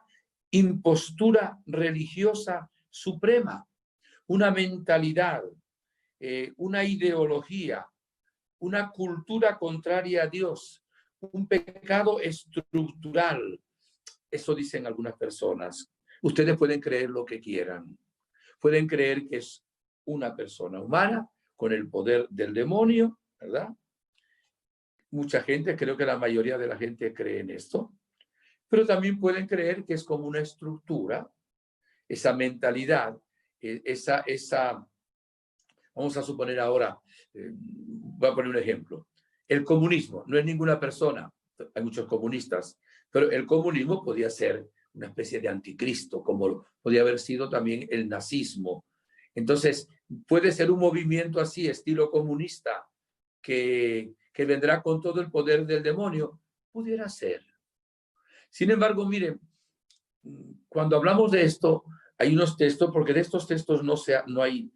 impostura religiosa suprema, una mentalidad, una ideología, una cultura contraria a Dios, un pecado estructural. Eso dicen algunas personas. Ustedes pueden creer lo que quieran. Pueden creer que es una persona humana con el poder del demonio, ¿verdad? Mucha gente, creo que la mayoría de la gente cree en esto, pero también pueden creer que es como una estructura, esa mentalidad, vamos a suponer ahora, voy a poner un ejemplo. El comunismo no es ninguna persona, hay muchos comunistas, pero el comunismo podía ser una especie de anticristo, como podía haber sido también el nazismo. Entonces, puede ser un movimiento así, estilo comunista, que vendrá con todo el poder del demonio. Pudiera ser. Sin embargo, miren, cuando hablamos de esto, hay unos textos, porque de estos textos no hay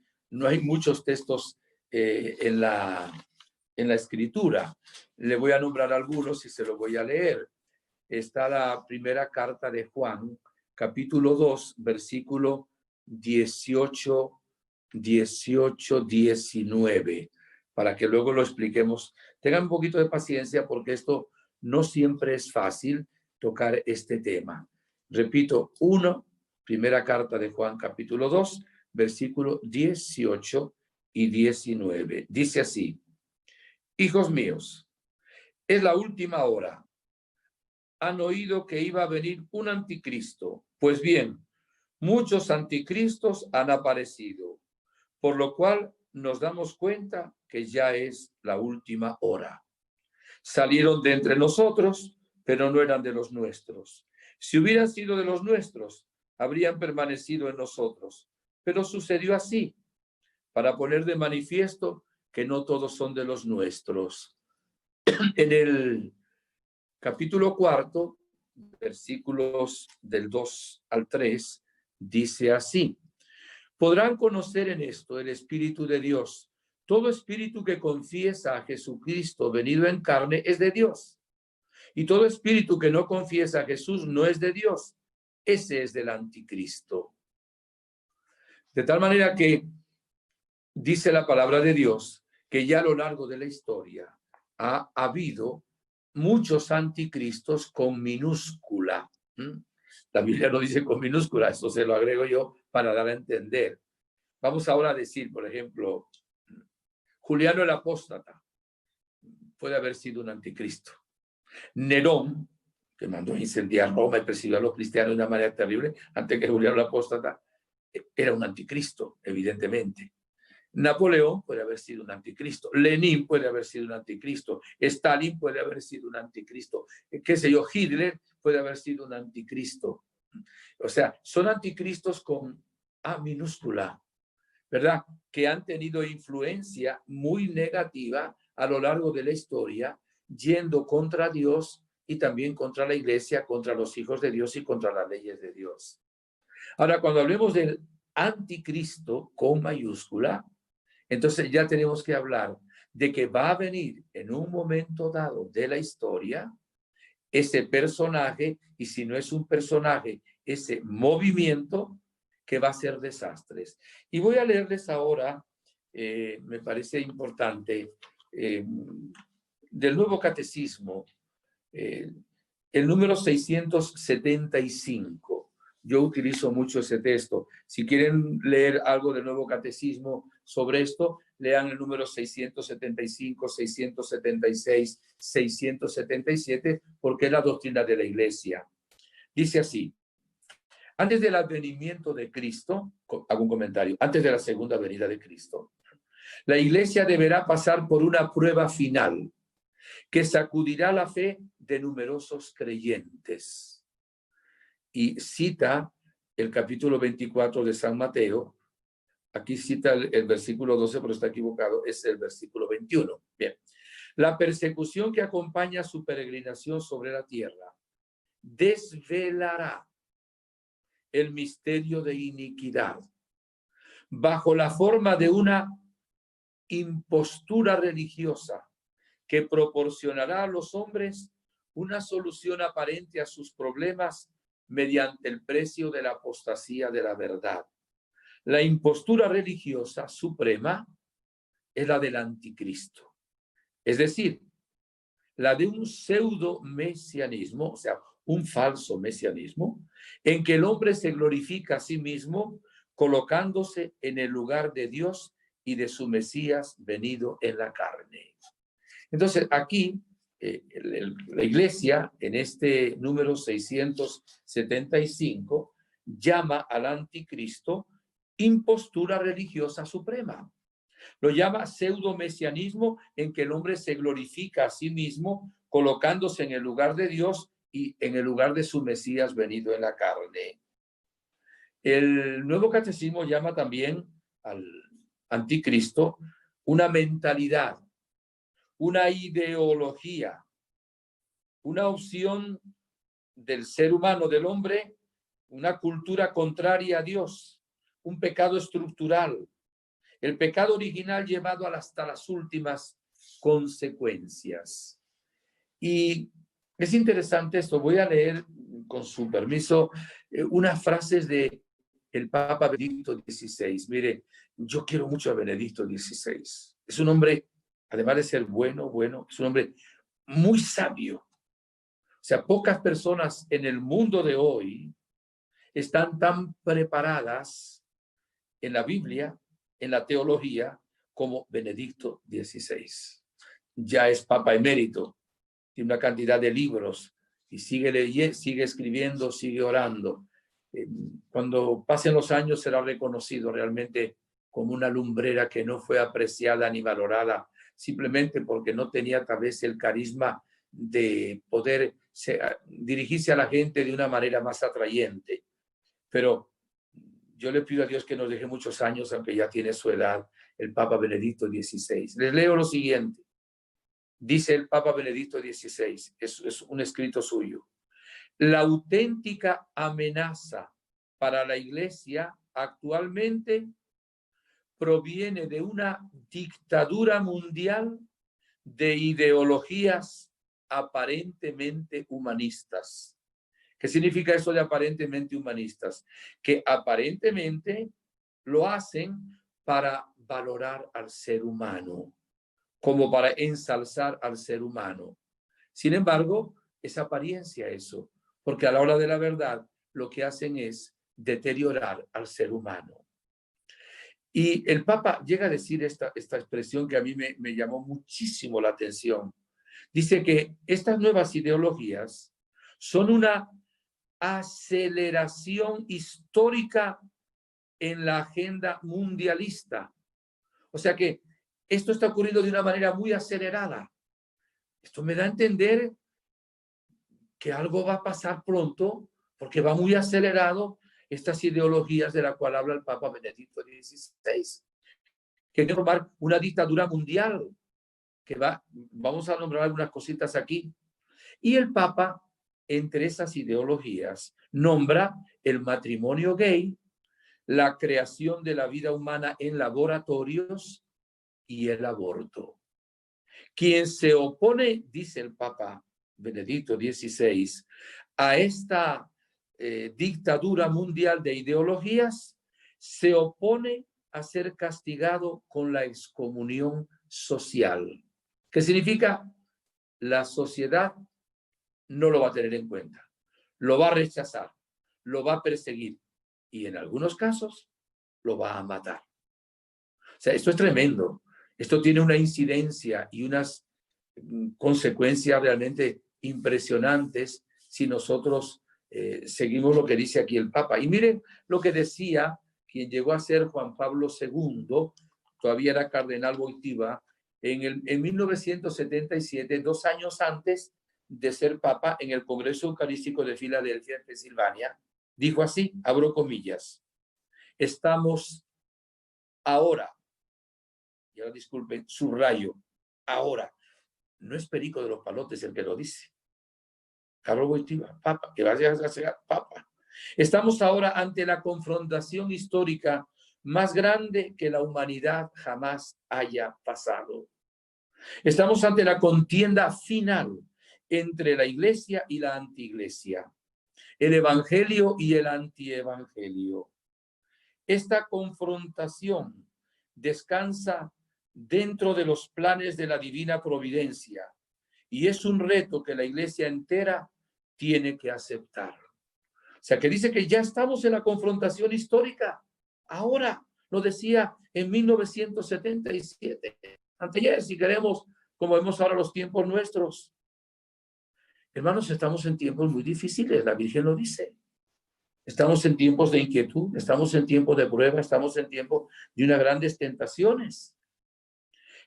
muchos textos en la escritura. Le voy a nombrar algunos y se los voy a leer. Está la primera carta de Juan, capítulo 2, versículo 18, 19, para que luego lo expliquemos. Tengan un poquito de paciencia porque esto no siempre es fácil tocar este tema. Repito, primera carta de Juan, capítulo 2, versículo 18 y 19. Dice así: hijos míos, es la última hora. han oído que iba a venir un anticristo. Pues bien, muchos anticristos han aparecido, por lo cual nos damos cuenta que ya es la última hora. Salieron de entre nosotros, pero no eran de los nuestros. Si hubieran sido de los nuestros, habrían permanecido en nosotros. Pero sucedió así, para poner de manifiesto que no todos son de los nuestros. En el capítulo 4, versículos del 2 al 3, dice así: podrán conocer en esto el Espíritu de Dios. Todo espíritu que confiesa a Jesucristo venido en carne es de Dios. Y todo espíritu que no confiesa a Jesús no es de Dios. Ese es del anticristo. De tal manera que dice la palabra de Dios que ya a lo largo de la historia ha habido muchos anticristos con minúscula. La Biblia no dice con minúscula, eso se lo agrego yo para dar a entender. Vamos ahora a decir, por ejemplo, Juliano el Apóstata puede haber sido un anticristo. Nerón, que mandó a incendiar Roma y persiguió a los cristianos de una manera terrible, antes que Juliano el Apóstata, era un anticristo, evidentemente. Napoleón puede haber sido un anticristo. Lenin puede haber sido un anticristo. Stalin puede haber sido un anticristo. Qué sé yo, Hitler puede haber sido un anticristo. O sea, son anticristos con A minúscula, ¿verdad? Que han tenido influencia muy negativa a lo largo de la historia, yendo contra Dios y también contra la iglesia, contra los hijos de Dios y contra las leyes de Dios. Ahora, cuando hablemos del anticristo con mayúscula, entonces ya tenemos que hablar de que va a venir en un momento dado de la historia ese personaje, y si no es un personaje, ese movimiento que va a ser desastres. Y voy a leerles ahora, me parece importante, del Nuevo Catecismo, el número 675. Yo utilizo mucho ese texto. Si quieren leer algo del Nuevo Catecismo sobre esto, lean el número 675, 676, 677, porque es la doctrina de la Iglesia. Dice así: antes del advenimiento de Cristo, hago un comentario, antes de la segunda venida de Cristo, la Iglesia deberá pasar por una prueba final que sacudirá la fe de numerosos creyentes. Y cita el capítulo 24 de San Mateo. Aquí cita el versículo 12, pero está equivocado, es el versículo 21. Bien. La persecución que acompaña su peregrinación sobre la tierra desvelará el misterio de iniquidad bajo la forma de una impostura religiosa que proporcionará a los hombres una solución aparente a sus problemas mediante el precio de la apostasía de la verdad. La impostura religiosa suprema es la del anticristo, es decir, la de un pseudo mesianismo, o sea, un falso mesianismo, en que el hombre se glorifica a sí mismo colocándose en el lugar de Dios y de su Mesías venido en la carne. Entonces, aquí la Iglesia, en este número 675, llama al anticristo impostura religiosa suprema. Lo llama pseudo-mesianismo, en que el hombre se glorifica a sí mismo colocándose en el lugar de Dios y en el lugar de su Mesías venido en la carne. El Nuevo Catecismo llama también al anticristo una mentalidad, una ideología, una opción del ser humano, del hombre, una cultura contraria a Dios, un pecado estructural, el pecado original llevado hasta las últimas consecuencias. Y es interesante esto. Voy a leer, con su permiso, unas frases de el Papa Benedicto XVI. Mire, yo quiero mucho a Benedicto XVI. Es un hombre, además de ser bueno, es un hombre muy sabio. O sea, pocas personas en el mundo de hoy están tan preparadas en la Biblia, en la teología, como Benedicto XVI. Ya es Papa emérito, tiene una cantidad de libros y sigue leyendo, sigue escribiendo, sigue orando. Cuando pasen los años será reconocido realmente como una lumbrera que no fue apreciada ni valorada, simplemente porque no tenía tal vez el carisma de poder dirigirse a la gente de una manera más atrayente. Pero yo le pido a Dios que nos deje muchos años, aunque ya tiene su edad, el Papa Benedicto XVI. Les leo lo siguiente. Dice el Papa Benedicto XVI, es un escrito suyo. La auténtica amenaza para la Iglesia actualmente proviene de una dictadura mundial de ideologías aparentemente humanistas. ¿Qué significa eso de aparentemente humanistas? Que aparentemente lo hacen para valorar al ser humano, como para ensalzar al ser humano. Sin embargo, es apariencia eso, porque a la hora de la verdad lo que hacen es deteriorar al ser humano. Y el Papa llega a decir esta expresión que a mí me llamó muchísimo la atención. Dice que estas nuevas ideologías son una aceleración histórica en la agenda mundialista. O sea que esto está ocurriendo de una manera muy acelerada. Esto me da a entender que algo va a pasar pronto, porque va muy acelerado estas ideologías de la cual habla el Papa Benedicto XVI, que quiere formar una dictadura mundial, que vamos a nombrar algunas cositas aquí. Y el Papa, entre esas ideologías, nombra el matrimonio gay, la creación de la vida humana en laboratorios y el aborto. Quien se opone, dice el Papa Benedicto XVI, a esta dictadura mundial de ideologías, se opone a ser castigado con la excomunión social. ¿Qué significa? La sociedad no lo va a tener en cuenta, lo va a rechazar, lo va a perseguir y en algunos casos lo va a matar. O sea, esto es tremendo. Esto tiene una incidencia y unas consecuencias realmente impresionantes si nosotros seguimos lo que dice aquí el Papa. Y miren lo que decía quien llegó a ser Juan Pablo II, todavía era cardenal Wojtyła, en 1977, 2 años antes de ser Papa, en el Congreso Eucarístico de Filadelfia, en Pensilvania, dijo así, abro comillas, estamos ahora, y ahora disculpen, subrayo, ahora, no es Perico de los Palotes el que lo dice. Carlos Wojtyła, Papa, que vaya a ser Papa. Estamos ahora ante la confrontación histórica más grande que la humanidad jamás haya pasado. Estamos ante la contienda final entre la Iglesia y la antiiglesia, el Evangelio y el antievangelio. Esta confrontación descansa dentro de los planes de la divina providencia y es un reto que la Iglesia entera tiene que aceptar. O sea, que dice que ya estamos en la confrontación histórica. Ahora, lo decía en 1977. Anteayer, si queremos, como vemos ahora los tiempos nuestros. Hermanos, estamos en tiempos muy difíciles, la Virgen lo dice. Estamos en tiempos de inquietud, estamos en tiempos de prueba, estamos en tiempos de unas grandes tentaciones.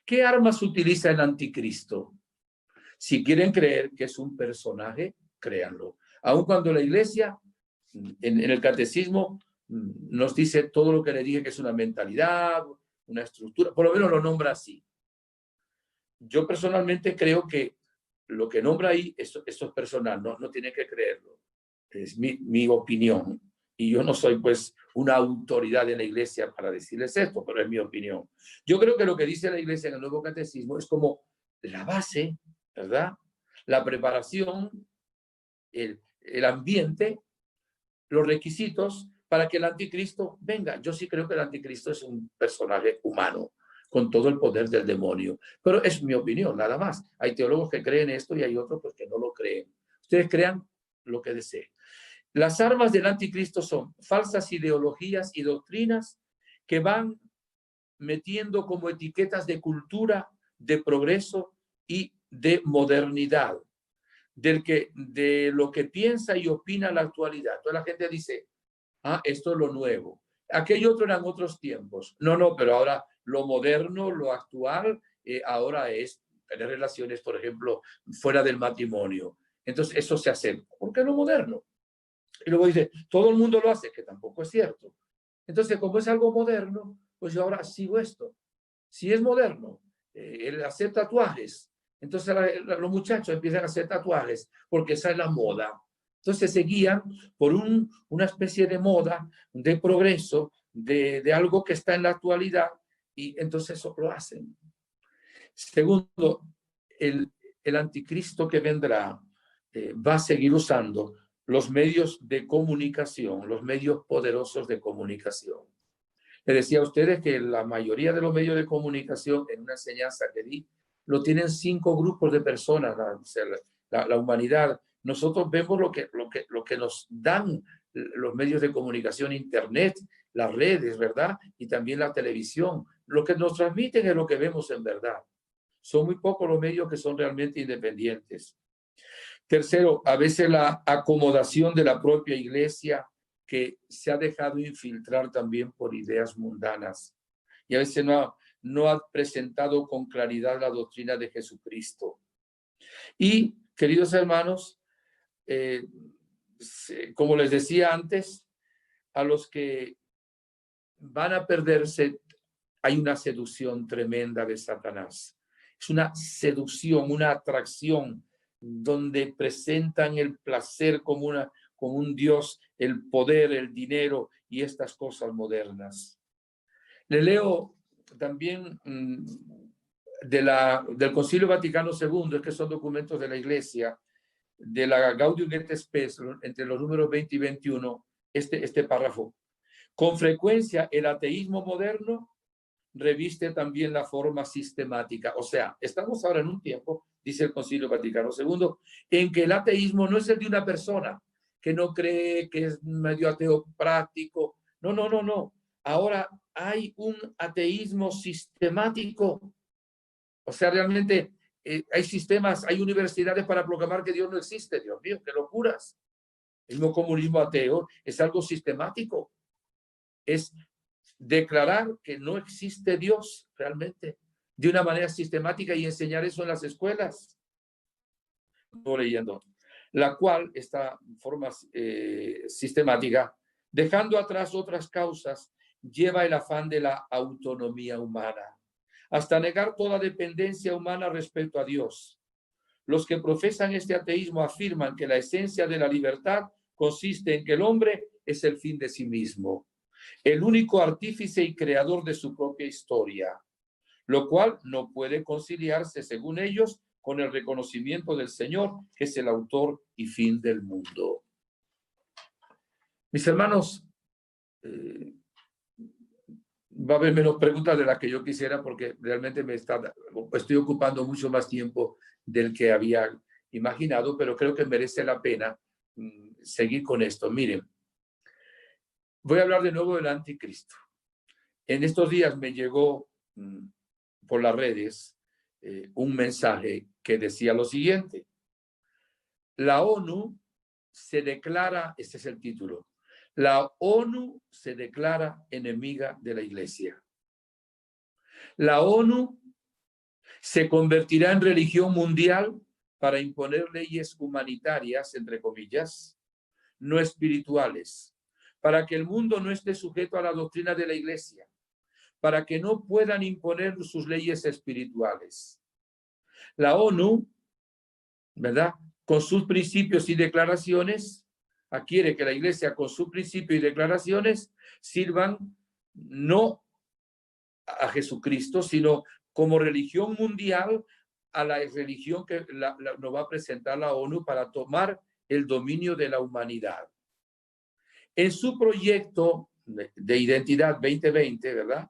¿Qué armas utiliza el anticristo? Si quieren creer que es un personaje, créanlo. Aun cuando la Iglesia, en el catecismo, nos dice todo lo que le dije que es una mentalidad, una estructura, por lo menos lo nombra así. Yo personalmente creo que lo que nombra ahí, esto es personal, no tiene que creerlo. Es mi opinión. Y yo no soy pues una autoridad en la Iglesia para decirles esto, pero es mi opinión. Yo creo que lo que dice la Iglesia en el Nuevo Catecismo es como la base, ¿verdad? La preparación, el ambiente, los requisitos para que el anticristo venga. Yo sí creo que el anticristo es un personaje humano, con todo el poder del demonio. Pero es mi opinión, nada más. Hay teólogos que creen esto y hay otros pues, que no lo creen. Ustedes crean lo que deseen. Las armas del anticristo son falsas ideologías y doctrinas que van metiendo como etiquetas de cultura, de progreso y de modernidad. de lo que piensa y opina la actualidad. Entonces la gente dice, ah, esto es lo nuevo. Aquello otro eran otros tiempos. No, no, pero ahora lo moderno, lo actual, ahora es tener relaciones, por ejemplo, fuera del matrimonio. Entonces eso se hace. ¿Por qué lo moderno? Y luego dice, todo el mundo lo hace, que tampoco es cierto. Entonces, como es algo moderno, pues yo ahora sigo esto. Si es moderno, el hacer tatuajes, entonces los muchachos empiezan a hacer tatuajes porque esa es la moda. Entonces se guían por una especie de moda, de progreso, de algo que está en la actualidad y entonces eso lo hacen. Segundo, el anticristo que vendrá va a seguir usando los medios de comunicación, los medios poderosos de comunicación. Le decía a ustedes que la mayoría de los medios de comunicación, en una enseñanza que di, lo tienen 5 grupos de personas, la humanidad. Nosotros vemos lo que nos dan los medios de comunicación, internet, las redes, ¿verdad? Y también la televisión. Lo que nos transmiten es lo que vemos en verdad. Son muy pocos los medios que son realmente independientes. Tercero, a veces la acomodación de la propia iglesia que se ha dejado infiltrar también por ideas mundanas y a veces no ha presentado con claridad la doctrina de Jesucristo. Y, queridos hermanos, como les decía antes, a los que van a perderse, hay una seducción tremenda de Satanás. Es una seducción, una atracción donde presentan el placer como un Dios, el poder, el dinero y estas cosas modernas. Le leo también del Concilio Vaticano II, es que son documentos de la Iglesia, de la Gaudium et Spes, entre los números 20 y 21, este párrafo. Con frecuencia el ateísmo moderno reviste también la forma sistemática. O sea, estamos ahora en un tiempo, dice el Concilio Vaticano II, en que el ateísmo no es el de una persona que no cree, que es medio ateo práctico. No, no, no, no. Ahora hay un ateísmo sistemático. O sea, realmente hay sistemas, hay universidades para proclamar que Dios no existe. Dios mío, qué locuras. El mismo comunismo ateo es algo sistemático. Es declarar que no existe Dios realmente de una manera sistemática y enseñar eso en las escuelas. Estoy leyendo. La cual, esta forma sistemática, dejando atrás otras causas, lleva el afán de la autonomía humana, hasta negar toda dependencia humana respecto a Dios. Los que profesan este ateísmo afirman que la esencia de la libertad consiste en que el hombre es el fin de sí mismo, el único artífice y creador de su propia historia, lo cual no puede conciliarse, según ellos, con el reconocimiento del Señor, que es el autor y fin del mundo. Mis hermanos, va a haber menos preguntas de las que yo quisiera porque realmente estoy ocupando mucho más tiempo del que había imaginado, pero creo que merece la pena seguir con esto. Miren, voy a hablar de nuevo del anticristo. En estos días me llegó por las redes un mensaje que decía lo siguiente: la ONU se declara, este es el título, la ONU se declara enemiga de la Iglesia. La ONU se convertirá en religión mundial para imponer leyes humanitarias, entre comillas, no espirituales, para que el mundo no esté sujeto a la doctrina de la Iglesia, para que no puedan imponer sus leyes espirituales. La ONU, ¿verdad?, con sus principios y declaraciones, quiere que la Iglesia con sus principios y declaraciones sirvan no a Jesucristo, sino como religión mundial a la religión que nos va a presentar la ONU para tomar el dominio de la humanidad. En su proyecto de identidad 2020, ¿verdad?,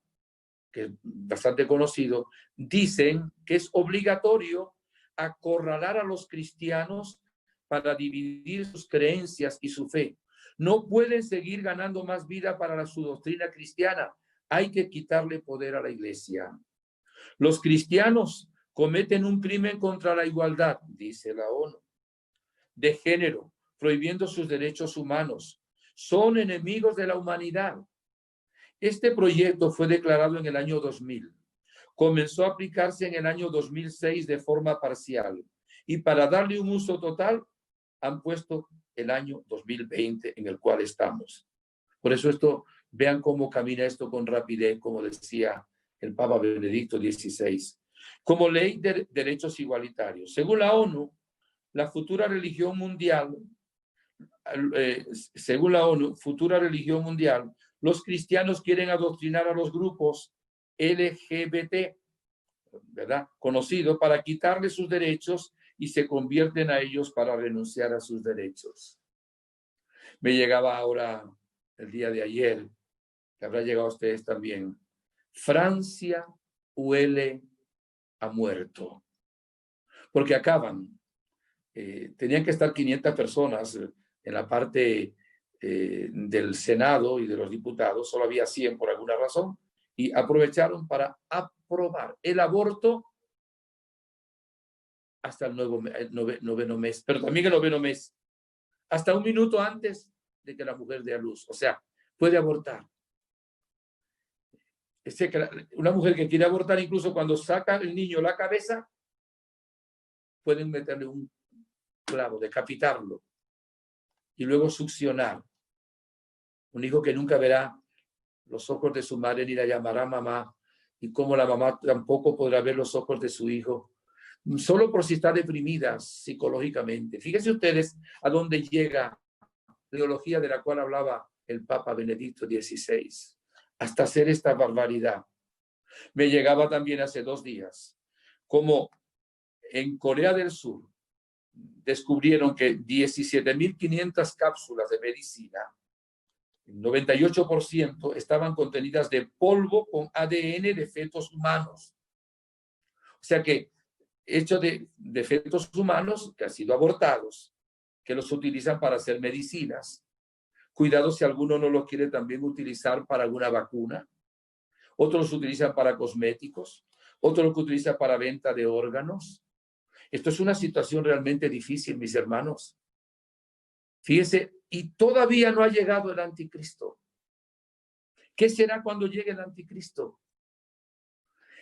que es bastante conocido, dicen que es obligatorio acorralar a los cristianos para dividir sus creencias y su fe. No pueden seguir ganando más vida para su doctrina cristiana. Hay que quitarle poder a la Iglesia. Los cristianos cometen un crimen contra la igualdad, dice la ONU. de género, prohibiendo sus derechos humanos. Son enemigos de la humanidad. Este proyecto fue declarado en el año 2000. Comenzó a aplicarse en el año 2006 de forma parcial. Y para darle un uso total, han puesto el año 2020 en el cual estamos. Por eso vean cómo camina esto con rapidez, como decía el Papa Benedicto XVI. Como ley de derechos igualitarios. Según la ONU, la futura religión mundial, los cristianos quieren adoctrinar a los grupos LGBT, ¿verdad?, conocidos, para quitarles sus derechos y se convierten a ellos para renunciar a sus derechos. Me llegaba ahora, el día de ayer, que habrá llegado a ustedes también, Francia huele a muerto, porque acaban, tenían que estar 500 personas en la parte del Senado y de los diputados, solo había 100 por alguna razón, y aprovecharon para aprobar el aborto hasta el noveno mes, pero también el noveno mes, hasta un minuto antes de que la mujer dé a luz. O sea, puede abortar. Una mujer que quiere abortar, incluso cuando saca el niño la cabeza, pueden meterle un clavo, decapitarlo y luego succionar. Un hijo que nunca verá los ojos de su madre ni la llamará mamá, y como la mamá tampoco podrá ver los ojos de su hijo, solo por si está deprimida psicológicamente. Fíjense ustedes a dónde llega la ideología de la cual hablaba el Papa Benedicto XVI, hasta hacer esta barbaridad. Me llegaba también hace 2 días, como en Corea del Sur descubrieron que 17.500 cápsulas de medicina, el 98% estaban contenidas de polvo con ADN de fetos humanos. O sea que, hecho de fetos humanos que han sido abortados, que los utilizan para hacer medicinas. Cuidado si alguno no los quiere también utilizar para alguna vacuna. Otros los utilizan para cosméticos. Otros los utilizan para venta de órganos. Esto es una situación realmente difícil, mis hermanos. Fíjese, y todavía no ha llegado el anticristo. ¿Qué será cuando llegue el anticristo?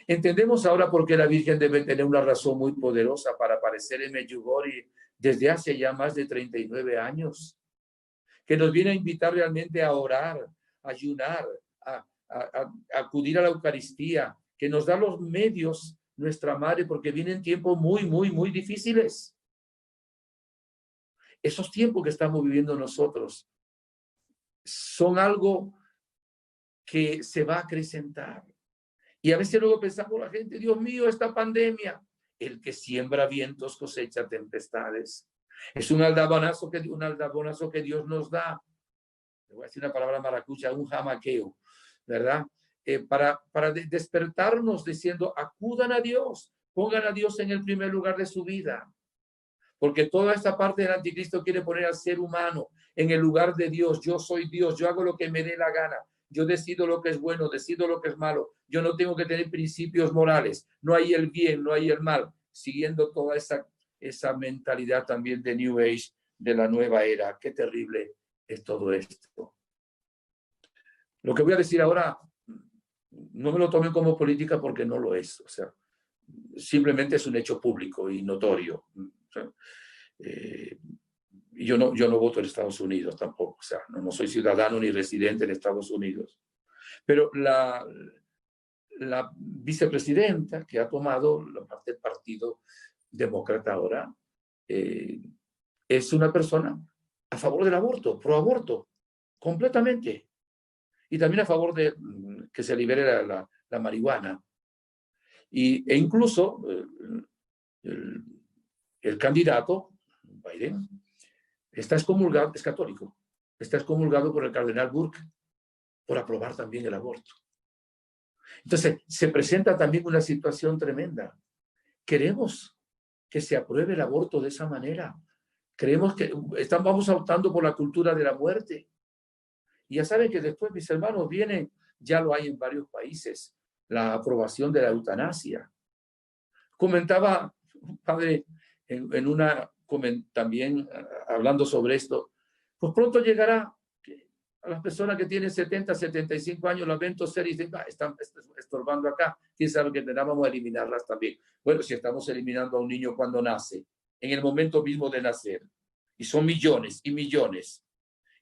Entendemos ahora por qué la Virgen debe tener una razón muy poderosa para aparecer en Medjugorje desde hace ya más de 39 años, que nos viene a invitar realmente a orar, a ayunar, a acudir a la Eucaristía, que nos da los medios nuestra Madre, porque vienen tiempos muy, muy, muy difíciles. Esos tiempos que estamos viviendo nosotros son algo que se va a acrecentar. Y a veces luego pensamos la gente, Dios mío, esta pandemia, el que siembra vientos cosecha tempestades. Es un aldabonazo que Dios nos da. Le voy a decir una palabra maracucha, un jamaqueo, ¿verdad? Para despertarnos diciendo, acudan a Dios, pongan a Dios en el primer lugar de su vida. Porque toda esta parte del anticristo quiere poner al ser humano en el lugar de Dios. Yo soy Dios, yo hago lo que me dé la gana. Yo decido lo que es bueno, decido lo que es malo. Yo no tengo que tener principios morales. No hay el bien, no hay el mal. Siguiendo toda esa mentalidad también de New Age, de la nueva era. Qué terrible es todo esto. Lo que voy a decir ahora, no me lo tomen como política porque no lo es. O sea, simplemente es un hecho público y notorio. O sea, yo no voto en Estados Unidos tampoco, o sea, no soy ciudadano ni residente en Estados Unidos. Pero la vicepresidenta que ha tomado la parte del Partido Demócrata ahora es una persona a favor del aborto, pro aborto, completamente. Y también a favor de que se libere la marihuana. E incluso el candidato, Biden, está excomulgado, es católico, está excomulgado por el cardenal Burke por aprobar también el aborto. Entonces, se presenta también una situación tremenda. Queremos que se apruebe el aborto de esa manera. Creemos que vamos optando por la cultura de la muerte. Y ya saben que después, mis hermanos, viene, ya lo hay en varios países, la aprobación de la eutanasia. Comentaba un padre en una también hablando sobre esto, pues pronto llegará a las personas que tienen 70, 75 años, las ven toser y dicen, están estorbando acá, quién sabe que vamos a eliminarlas también. Bueno, si estamos eliminando a un niño cuando nace, en el momento mismo de nacer, y son millones y millones,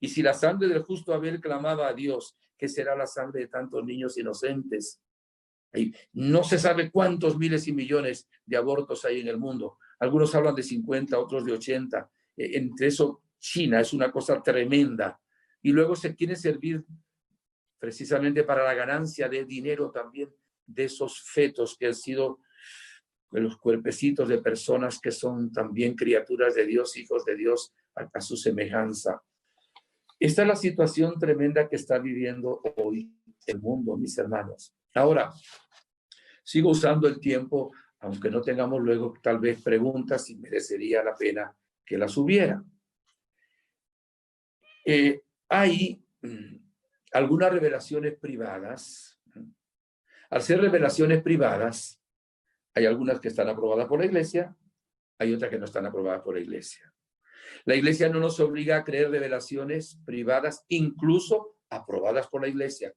y si la sangre del justo Abel clamaba a Dios, ¿qué será la sangre de tantos niños inocentes? Y no se sabe cuántos miles y millones de abortos hay en el mundo. Algunos hablan de 50, otros de 80. Entre eso, China es una cosa tremenda. Y luego se quiere servir precisamente para la ganancia de dinero también de esos fetos que han sido de los cuerpecitos de personas que son también criaturas de Dios, hijos de Dios, a su semejanza. Esta es la situación tremenda que está viviendo hoy el mundo, mis hermanos. Ahora, sigo usando el tiempo, aunque no tengamos luego tal vez preguntas y merecería la pena que las hubiera. Hay algunas revelaciones privadas. Al ser revelaciones privadas, hay algunas que están aprobadas por la Iglesia, hay otras que no están aprobadas por la Iglesia. La Iglesia no nos obliga a creer revelaciones privadas, incluso aprobadas por la Iglesia.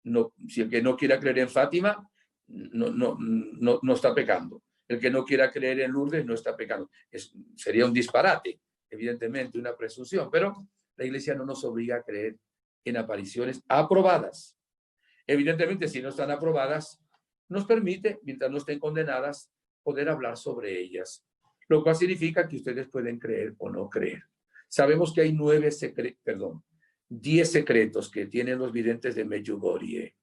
No, si el que no quiera creer en Fátima, no está pecando. El que no quiera creer en Lourdes no está pecando. Sería un disparate, evidentemente, una presunción, pero la Iglesia no nos obliga a creer en apariciones aprobadas. Evidentemente, si no están aprobadas, nos permite, mientras no estén condenadas, poder hablar sobre ellas, lo cual significa que ustedes pueden creer o no creer. Sabemos que hay 10 secretos que tienen los videntes de Medjugorje.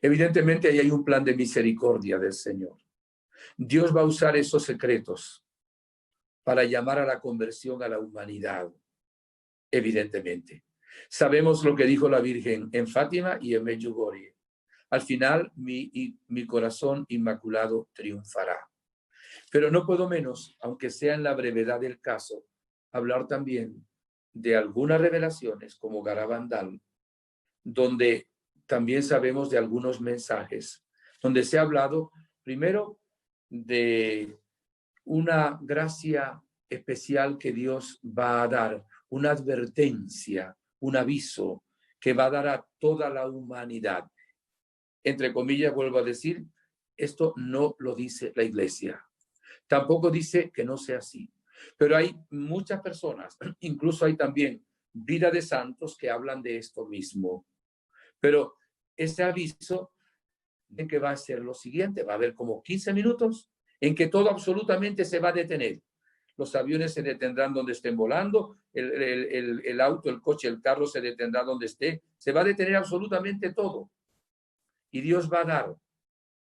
Evidentemente, ahí hay un plan de misericordia del Señor. Dios va a usar esos secretos para llamar a la conversión a la humanidad, evidentemente. Sabemos lo que dijo la Virgen en Fátima y en Medjugorje. Al final, mi corazón inmaculado triunfará. Pero no puedo menos, aunque sea en la brevedad del caso, hablar también de algunas revelaciones como Garabandal, donde también sabemos de algunos mensajes, donde se ha hablado primero de una gracia especial que Dios va a dar, una advertencia, un aviso que va a dar a toda la humanidad. Entre comillas, vuelvo a decir, esto no lo dice la Iglesia. Tampoco dice que no sea así. Pero hay muchas personas, incluso hay también vida de santos que hablan de esto mismo. Pero ese aviso en que va a ser lo siguiente, va a haber como 15 minutos en que todo absolutamente se va a detener. Los aviones se detendrán donde estén volando, el auto, el coche, el carro se detendrá donde esté, se va a detener absolutamente todo. Y Dios va a dar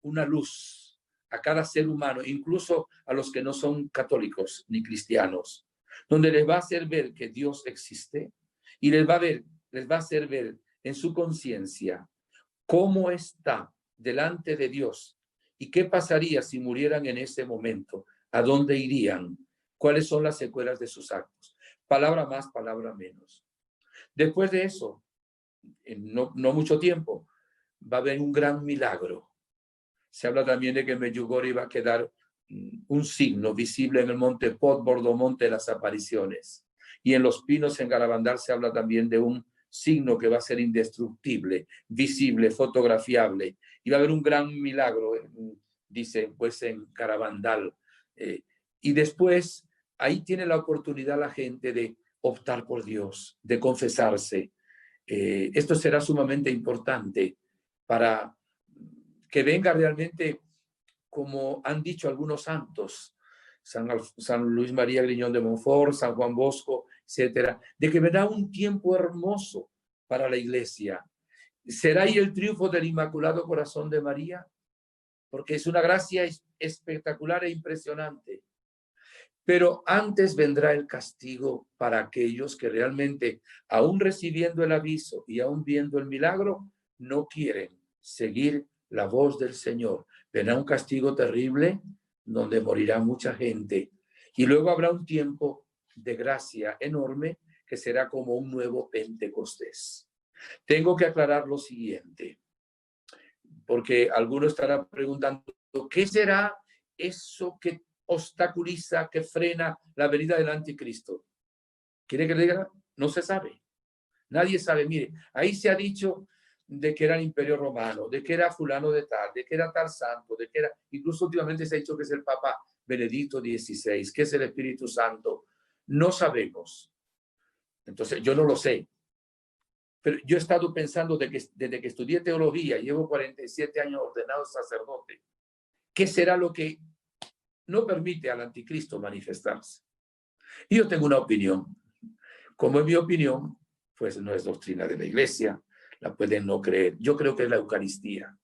una luz a cada ser humano, incluso a los que no son católicos ni cristianos, donde les va a hacer ver que Dios existe y les va a hacer ver en su conciencia cómo está delante de Dios y qué pasaría si murieran en ese momento, a dónde irían, cuáles son las secuelas de sus actos. Palabra más, palabra menos. Después de eso, en no mucho tiempo, va a haber un gran milagro. Se habla también de que en Medjugorje va a quedar un signo visible en el monte Podbordo, monte de las apariciones. Y en los pinos en Garabandal se habla también de un signo que va a ser indestructible, visible, fotografiable. Y va a haber un gran milagro, dice pues en Garabandal. Y después, ahí tiene la oportunidad la gente de optar por Dios, de confesarse. Esto será sumamente importante para que venga realmente, como han dicho algunos santos, San Luis María Griñón de Montfort, San Juan Bosco, etcétera, de que vendrá un tiempo hermoso para la Iglesia. ¿Será ahí el triunfo del Inmaculado Corazón de María? Porque es una gracia espectacular e impresionante. Pero antes vendrá el castigo para aquellos que realmente, aún recibiendo el aviso y aún viendo el milagro, no quieren seguir la voz del Señor. Vendrá un castigo terrible donde morirá mucha gente. Y luego habrá un tiempo de gracia enorme que será como un nuevo Pentecostés. Tengo que aclarar lo siguiente, porque algunos estarán preguntando, ¿qué será eso que obstaculiza, que frena la venida del anticristo? ¿Quiere que le diga? No se sabe. Nadie sabe. Mire, ahí se ha dicho de que era el Imperio Romano, de que era fulano de tal, de que era tal santo, de que era, incluso últimamente se ha dicho que es el Papa Benedicto XVI, que es el Espíritu Santo. No sabemos. Entonces, yo no lo sé. Pero yo he estado pensando desde que estudié teología, llevo 47 años ordenado sacerdote, ¿qué será lo que no permite al anticristo manifestarse? Y yo tengo una opinión. Como es mi opinión, pues no es doctrina de la iglesia, la pueden no creer. Yo creo que es la Eucaristía.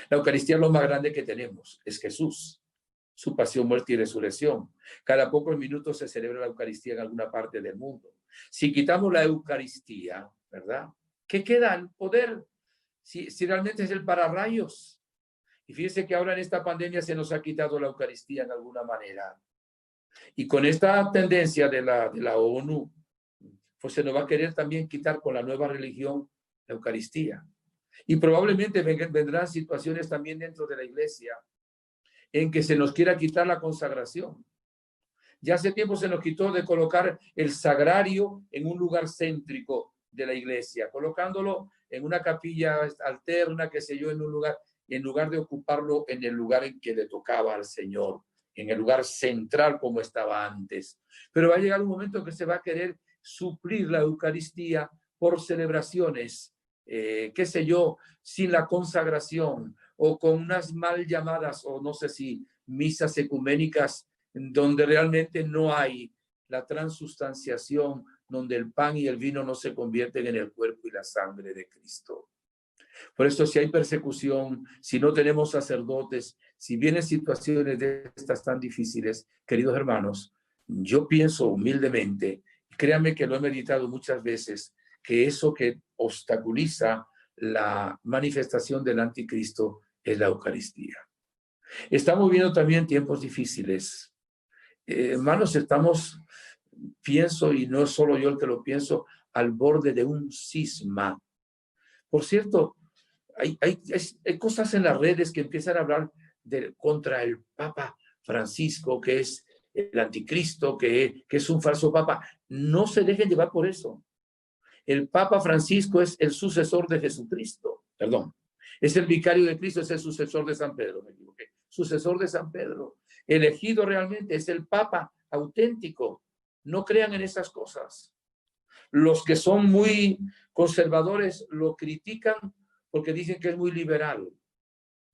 La Eucaristía es lo más grande que tenemos, es Jesús, su pasión, muerte y resurrección. Cada pocos minutos se celebra la Eucaristía en alguna parte del mundo. Si quitamos la Eucaristía, ¿verdad? ¿Qué queda? El poder, si realmente es el pararrayos. Y fíjense que ahora en esta pandemia se nos ha quitado la Eucaristía en alguna manera. Y con esta tendencia de la ONU, pues se nos va a querer también quitar con la nueva religión la Eucaristía. Y probablemente vendrán situaciones también dentro de la iglesia en que se nos quiera quitar la consagración. Ya hace tiempo se nos quitó de colocar el sagrario en un lugar céntrico de la iglesia, colocándolo en una capilla alterna, qué sé yo, en un lugar, en lugar de ocuparlo en el lugar en que le tocaba al Señor, en el lugar central como estaba antes. Pero va a llegar un momento en que se va a querer suplir la Eucaristía por celebraciones, qué sé yo, sin la consagración o con unas mal llamadas, o no sé si misas ecuménicas, donde realmente no hay la transustanciación, donde el pan y el vino no se convierten en el cuerpo y la sangre de Cristo. Por eso, si hay persecución, si no tenemos sacerdotes, si vienen situaciones de estas tan difíciles, queridos hermanos, yo pienso humildemente, créanme que lo he meditado muchas veces, que eso que obstaculiza la manifestación del anticristo es la Eucaristía. Estamos viendo también tiempos difíciles. Hermanos, estamos, pienso, y no solo yo el que lo pienso, al borde de un cisma. Por cierto, hay cosas en las redes que empiezan a hablar contra el Papa Francisco, que es el anticristo, que es un falso papa. No se dejen llevar por eso. El Papa Francisco es el sucesor de Jesucristo, perdón. Es el vicario de Cristo, es el sucesor de San Pedro, me equivoqué. Sucesor de San Pedro. Elegido realmente es el Papa auténtico. No crean en esas cosas. Los que son muy conservadores lo critican porque dicen que es muy liberal.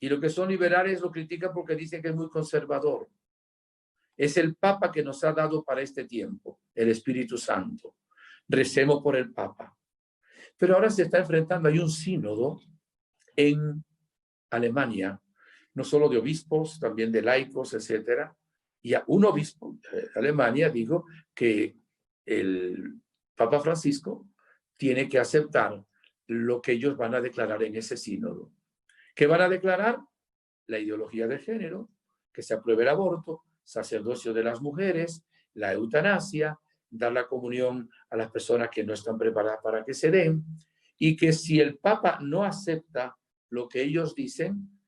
Y los que son liberales lo critican porque dicen que es muy conservador. Es el Papa que nos ha dado para este tiempo, el Espíritu Santo. Recemos por el Papa. Pero ahora se está enfrentando, hay un sínodo en Alemania, no solo de obispos, también de laicos, etcétera. Y a un obispo de Alemania dijo que el Papa Francisco tiene que aceptar lo que ellos van a declarar en ese sínodo. ¿Qué van a declarar? La ideología de género, que se apruebe el aborto, sacerdocio de las mujeres, la eutanasia, dar la comunión a las personas que no están preparadas para que se den, y que si el Papa no acepta lo que ellos dicen,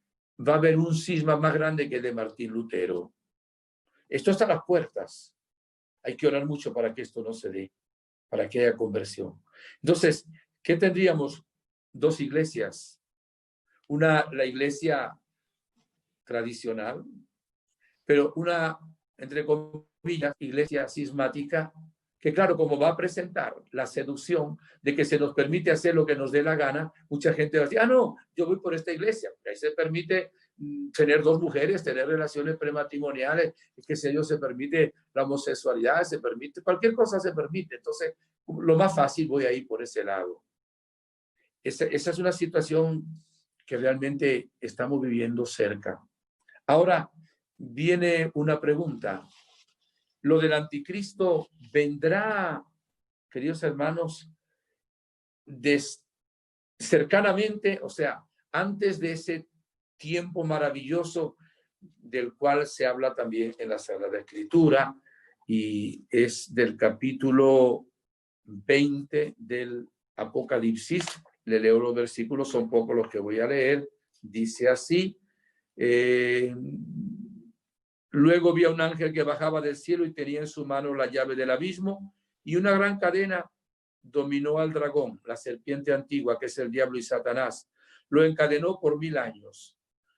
va a haber un cisma más grande que el de Martín Lutero. Esto está a las puertas. Hay que orar mucho para que esto no se dé, para que haya conversión. Entonces, ¿qué tendríamos? Dos iglesias. Una, la iglesia tradicional, pero una, entre comillas, iglesia cismática, que claro, como va a presentar la seducción de que se nos permite hacer lo que nos dé la gana, mucha gente va a decir, no, yo voy por esta iglesia, ahí se permite tener dos mujeres, tener relaciones prematrimoniales, qué sé yo, se permite la homosexualidad, se permite, cualquier cosa se permite, entonces lo más fácil voy a ir por ese lado. Esa es una situación que realmente estamos viviendo cerca. Ahora viene una pregunta. ¿Lo del anticristo vendrá, queridos hermanos, cercanamente, o sea, antes de ese tiempo maravilloso del cual se habla también en la Sagrada Escritura, y es del capítulo 20 del Apocalipsis? Le leo los versículos, son pocos los que voy a leer. Dice así, Luego vi a un ángel que bajaba del cielo y tenía en su mano la llave del abismo y una gran cadena. Dominó al dragón, la serpiente antigua, que es el diablo y Satanás. Lo encadenó por 1000 años.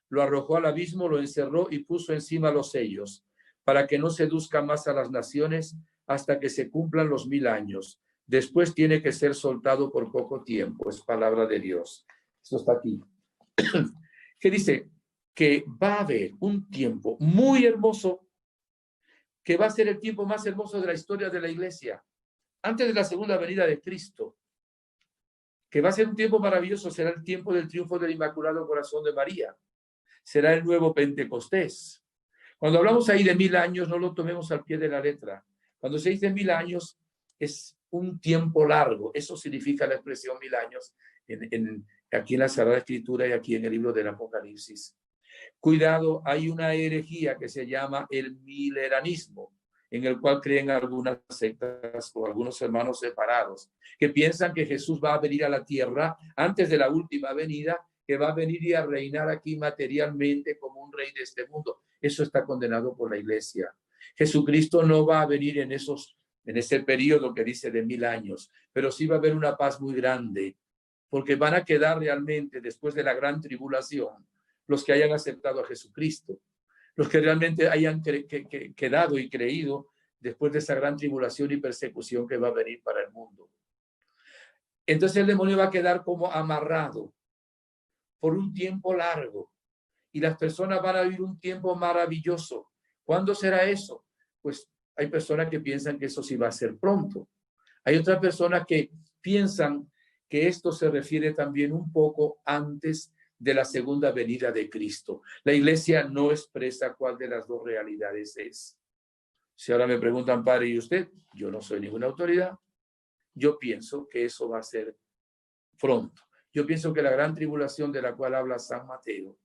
Lo arrojó al abismo, lo encerró y puso encima los sellos, para que no seduzca más a las naciones hasta que se cumplan los 1000 años. Después tiene que ser soltado por poco tiempo. Es palabra de Dios. Esto está aquí. Que dice que va a haber un tiempo muy hermoso, que va a ser el tiempo más hermoso de la historia de la iglesia, antes de la segunda venida de Cristo, que va a ser un tiempo maravilloso. Será el tiempo del triunfo del Inmaculado Corazón de María. Será el nuevo Pentecostés. Cuando hablamos ahí de 1000 años, no lo tomemos al pie de la letra. Cuando se dice 1000 años, es un tiempo largo. Eso significa la expresión 1000 años aquí en la Sagrada Escritura y aquí en el libro del Apocalipsis. Cuidado, hay una herejía que se llama el mileranismo, en el cual creen algunas sectas o algunos hermanos separados, que piensan que Jesús va a venir a la tierra antes de la última venida, que va a venir y a reinar aquí materialmente como un rey de este mundo. Eso está condenado por la iglesia. Jesucristo no va a venir en ese periodo que dice de 1000 años, pero sí va a haber una paz muy grande, porque van a quedar realmente después de la gran tribulación los que hayan aceptado a Jesucristo, los que realmente hayan quedado y creído después de esa gran tribulación y persecución que va a venir para el mundo. Entonces el demonio va a quedar como amarrado por un tiempo largo y las personas van a vivir un tiempo maravilloso. ¿Cuándo será eso? Pues hay personas que piensan que eso sí va a ser pronto. Hay otras personas que piensan que esto se refiere también un poco antes de la segunda venida de Cristo. La iglesia no expresa cuál de las dos realidades es. Si ahora me preguntan, padre, ¿y usted? Yo no soy ninguna autoridad. Yo pienso que eso va a ser pronto. Yo pienso que la gran tribulación de la cual habla San Mateo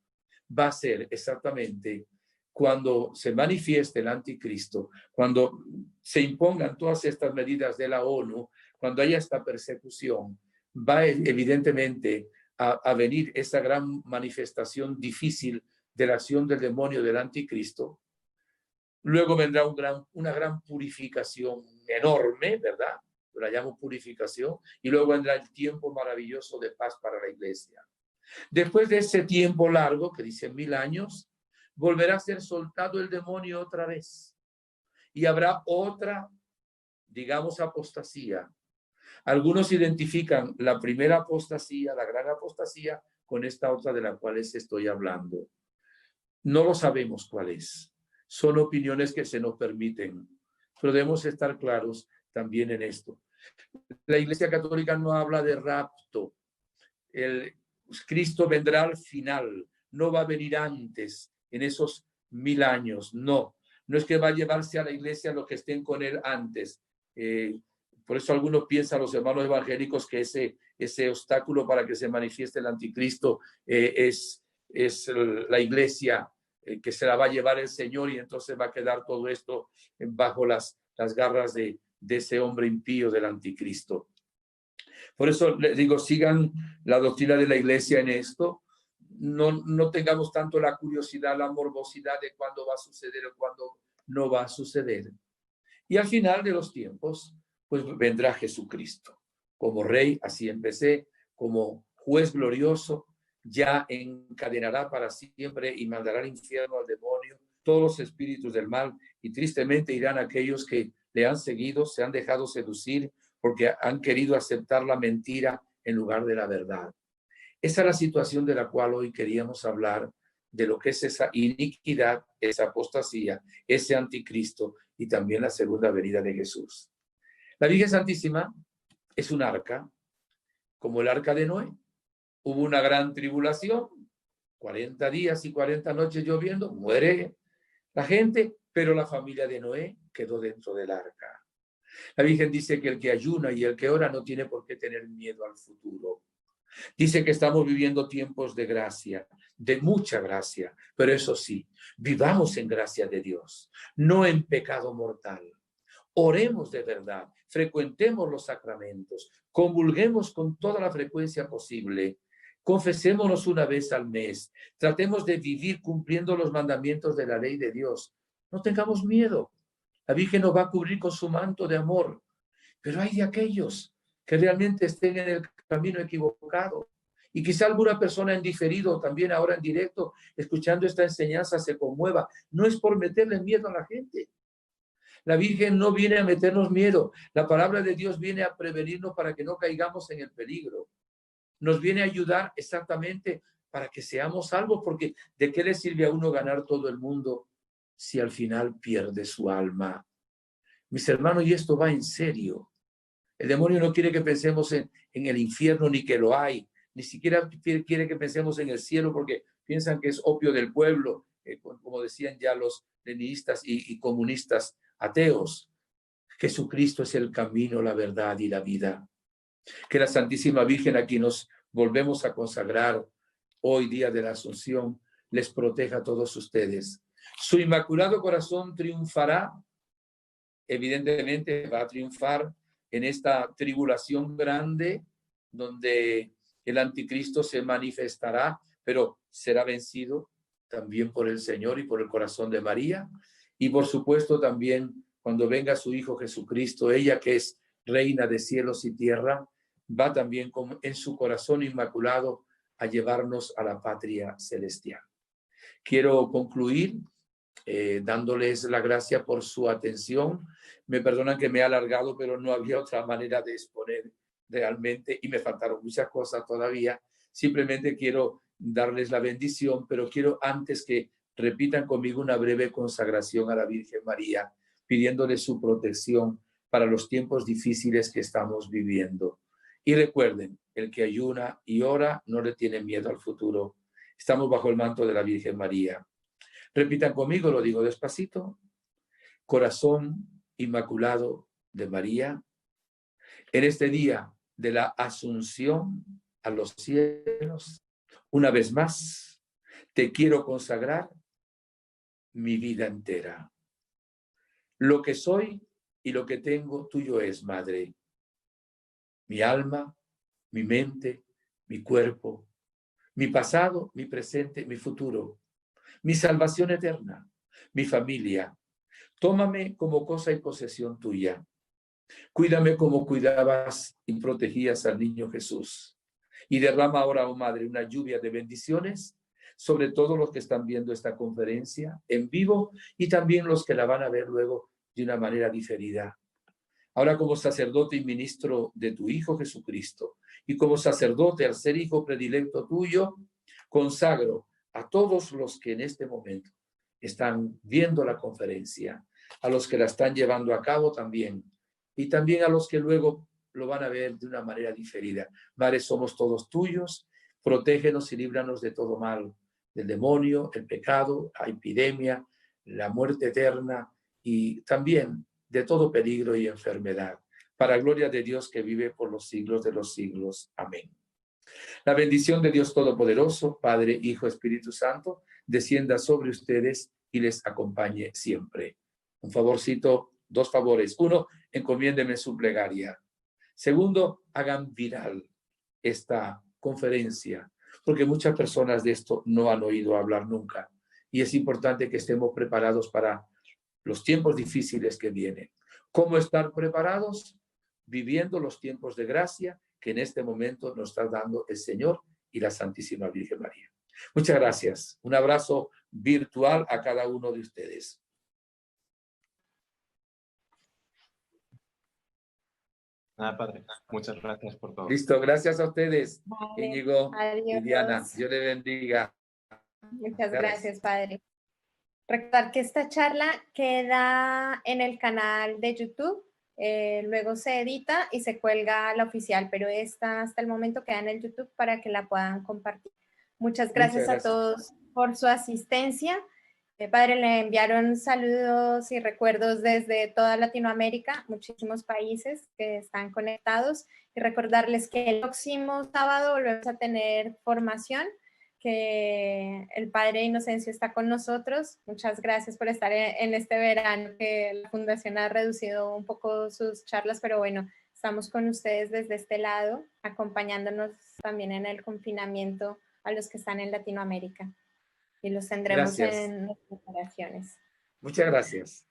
va a ser exactamente cuando se manifieste el anticristo, cuando se impongan todas estas medidas de la ONU, cuando haya esta persecución, va evidentemente a venir esa gran manifestación difícil de la acción del demonio del anticristo. Luego vendrá una gran purificación enorme, ¿verdad? La llamo purificación. Y luego vendrá el tiempo maravilloso de paz para la iglesia. Después de ese tiempo largo, que dice 1000 años, volverá a ser soltado el demonio otra vez. Y habrá otra, digamos, apostasía. Algunos identifican la primera apostasía, la gran apostasía, con esta otra de la cual les estoy hablando. No lo sabemos cuál es. Son opiniones que se nos permiten, pero debemos estar claros también en esto. La Iglesia Católica no habla de rapto. Cristo vendrá al final, no va a venir antes, en esos 1000 años, no. No es que va a llevarse a la iglesia los que estén con él antes. Por eso algunos piensan, los hermanos evangélicos, que ese obstáculo para que se manifieste el anticristo es la iglesia, que se la va a llevar el Señor, y entonces va a quedar todo esto bajo las garras de ese hombre impío del anticristo. Por eso les digo, sigan la doctrina de la iglesia en esto. No tengamos tanto la curiosidad, la morbosidad de cuándo va a suceder o cuándo no va a suceder. Y al final de los tiempos, pues vendrá Jesucristo. Como rey, así empecé, como juez glorioso, ya encadenará para siempre y mandará al infierno al demonio todos los espíritus del mal, y tristemente irán aquellos que le han seguido, se han dejado seducir, porque han querido aceptar la mentira en lugar de la verdad. Esa es la situación de la cual hoy queríamos hablar, de lo que es esa iniquidad, esa apostasía, ese anticristo y también la segunda venida de Jesús. La Virgen Santísima es un arca, como el arca de Noé. Hubo una gran tribulación, 40 días y 40 noches lloviendo, muere la gente, pero la familia de Noé quedó dentro del arca. La Virgen dice que el que ayuna y el que ora no tiene por qué tener miedo al futuro. Dice que estamos viviendo tiempos de gracia, de mucha gracia, pero eso sí, vivamos en gracia de Dios, no en pecado mortal. Oremos de verdad, frecuentemos los sacramentos, comulguemos con toda la frecuencia posible, confesémonos una vez al mes, tratemos de vivir cumpliendo los mandamientos de la ley de Dios. No tengamos miedo. La Virgen nos va a cubrir con su manto de amor. Pero hay de aquellos que realmente estén en el camino equivocado. Y quizá alguna persona en diferido, también ahora en directo, escuchando esta enseñanza, se conmueva. No es por meterle miedo a la gente. La Virgen no viene a meternos miedo. La palabra de Dios viene a prevenirnos para que no caigamos en el peligro. Nos viene a ayudar exactamente para que seamos salvos, porque ¿de qué le sirve a uno ganar todo el mundo si al final pierde su alma? Mis hermanos, y esto va en serio. El demonio no quiere que pensemos en el infierno, ni que lo hay. Ni siquiera quiere que pensemos en el cielo, porque piensan que es opio del pueblo, como decían ya los leninistas y comunistas ateos. Jesucristo es el camino, la verdad y la vida. Que la Santísima Virgen, a quien nos volvemos a consagrar hoy, día de la Asunción, les proteja a todos ustedes. Su Inmaculado Corazón triunfará, evidentemente va a triunfar en esta tribulación grande, donde el anticristo se manifestará, pero será vencido también por el Señor y por el corazón de María. Y por supuesto también cuando venga su Hijo Jesucristo, ella que es reina de cielos y tierra, va también en su corazón inmaculado a llevarnos a la patria celestial. Quiero concluir dándoles la gracia por su atención. Me perdonan que me he alargado, pero no había otra manera de exponer realmente y me faltaron muchas cosas todavía. Simplemente quiero darles la bendición, pero quiero antes que repitan conmigo una breve consagración a la Virgen María, pidiéndole su protección para los tiempos difíciles que estamos viviendo. Y recuerden, el que ayuna y ora no le tiene miedo al futuro. Estamos bajo el manto de la Virgen María. Repitan conmigo, lo digo despacito. Corazón Inmaculado de María, en este día de la Asunción a los cielos, una vez más, te quiero consagrar mi vida entera. Lo que soy y lo que tengo tuyo es, Madre. Mi alma, mi mente, mi cuerpo, mi pasado, mi presente, mi futuro, mi salvación eterna, mi familia. Tómame como cosa y posesión tuya. Cuídame como cuidabas y protegías al niño Jesús. Y derrama ahora, oh Madre, una lluvia de bendiciones sobre todos los que están viendo esta conferencia en vivo y también los que la van a ver luego de una manera diferida. Ahora, como sacerdote y ministro de tu Hijo Jesucristo, y como sacerdote al ser hijo predilecto tuyo, consagro a todos los que en este momento están viendo la conferencia, a los que la están llevando a cabo también, y también a los que luego lo van a ver de una manera diferida. Madre, somos todos tuyos, protégenos y líbranos de todo mal, del demonio, el pecado, la epidemia, la muerte eterna y también de todo peligro y enfermedad, para gloria de Dios que vive por los siglos de los siglos. Amén. La bendición de Dios Todopoderoso, Padre, Hijo, Espíritu Santo, descienda sobre ustedes y les acompañe siempre. Un favorcito, dos favores. Uno, encomiéndeme su plegaria. Segundo, hagan viral esta conferencia, porque muchas personas de esto no han oído hablar nunca. Y es importante que estemos preparados para los tiempos difíciles que vienen. ¿Cómo estar preparados? Viviendo los tiempos de gracia que en este momento nos está dando el Señor y la Santísima Virgen María. Muchas gracias. Un abrazo virtual a cada uno de ustedes. Nada, padre. Muchas gracias por todo. Listo, gracias a ustedes, Vale, Íñigo y Diana. adiós. Dios les bendiga. Muchas gracias, padre. Recordar que esta charla queda en el canal de YouTube, luego se edita y se cuelga a la oficial, pero esta hasta el momento queda en el YouTube para que la puedan compartir. Muchas gracias a todos por su asistencia. Padre, le enviaron saludos y recuerdos desde toda Latinoamérica, muchísimos países que están conectados, y recordarles que el próximo sábado volvemos a tener formación, que el Padre Inocencio está con nosotros. Muchas gracias por estar en este verano, que la Fundación ha reducido un poco sus charlas, pero bueno, estamos con ustedes desde este lado, acompañándonos también en el confinamiento a los que están en Latinoamérica. Y los tendremos en nuestras oraciones. Muchas gracias.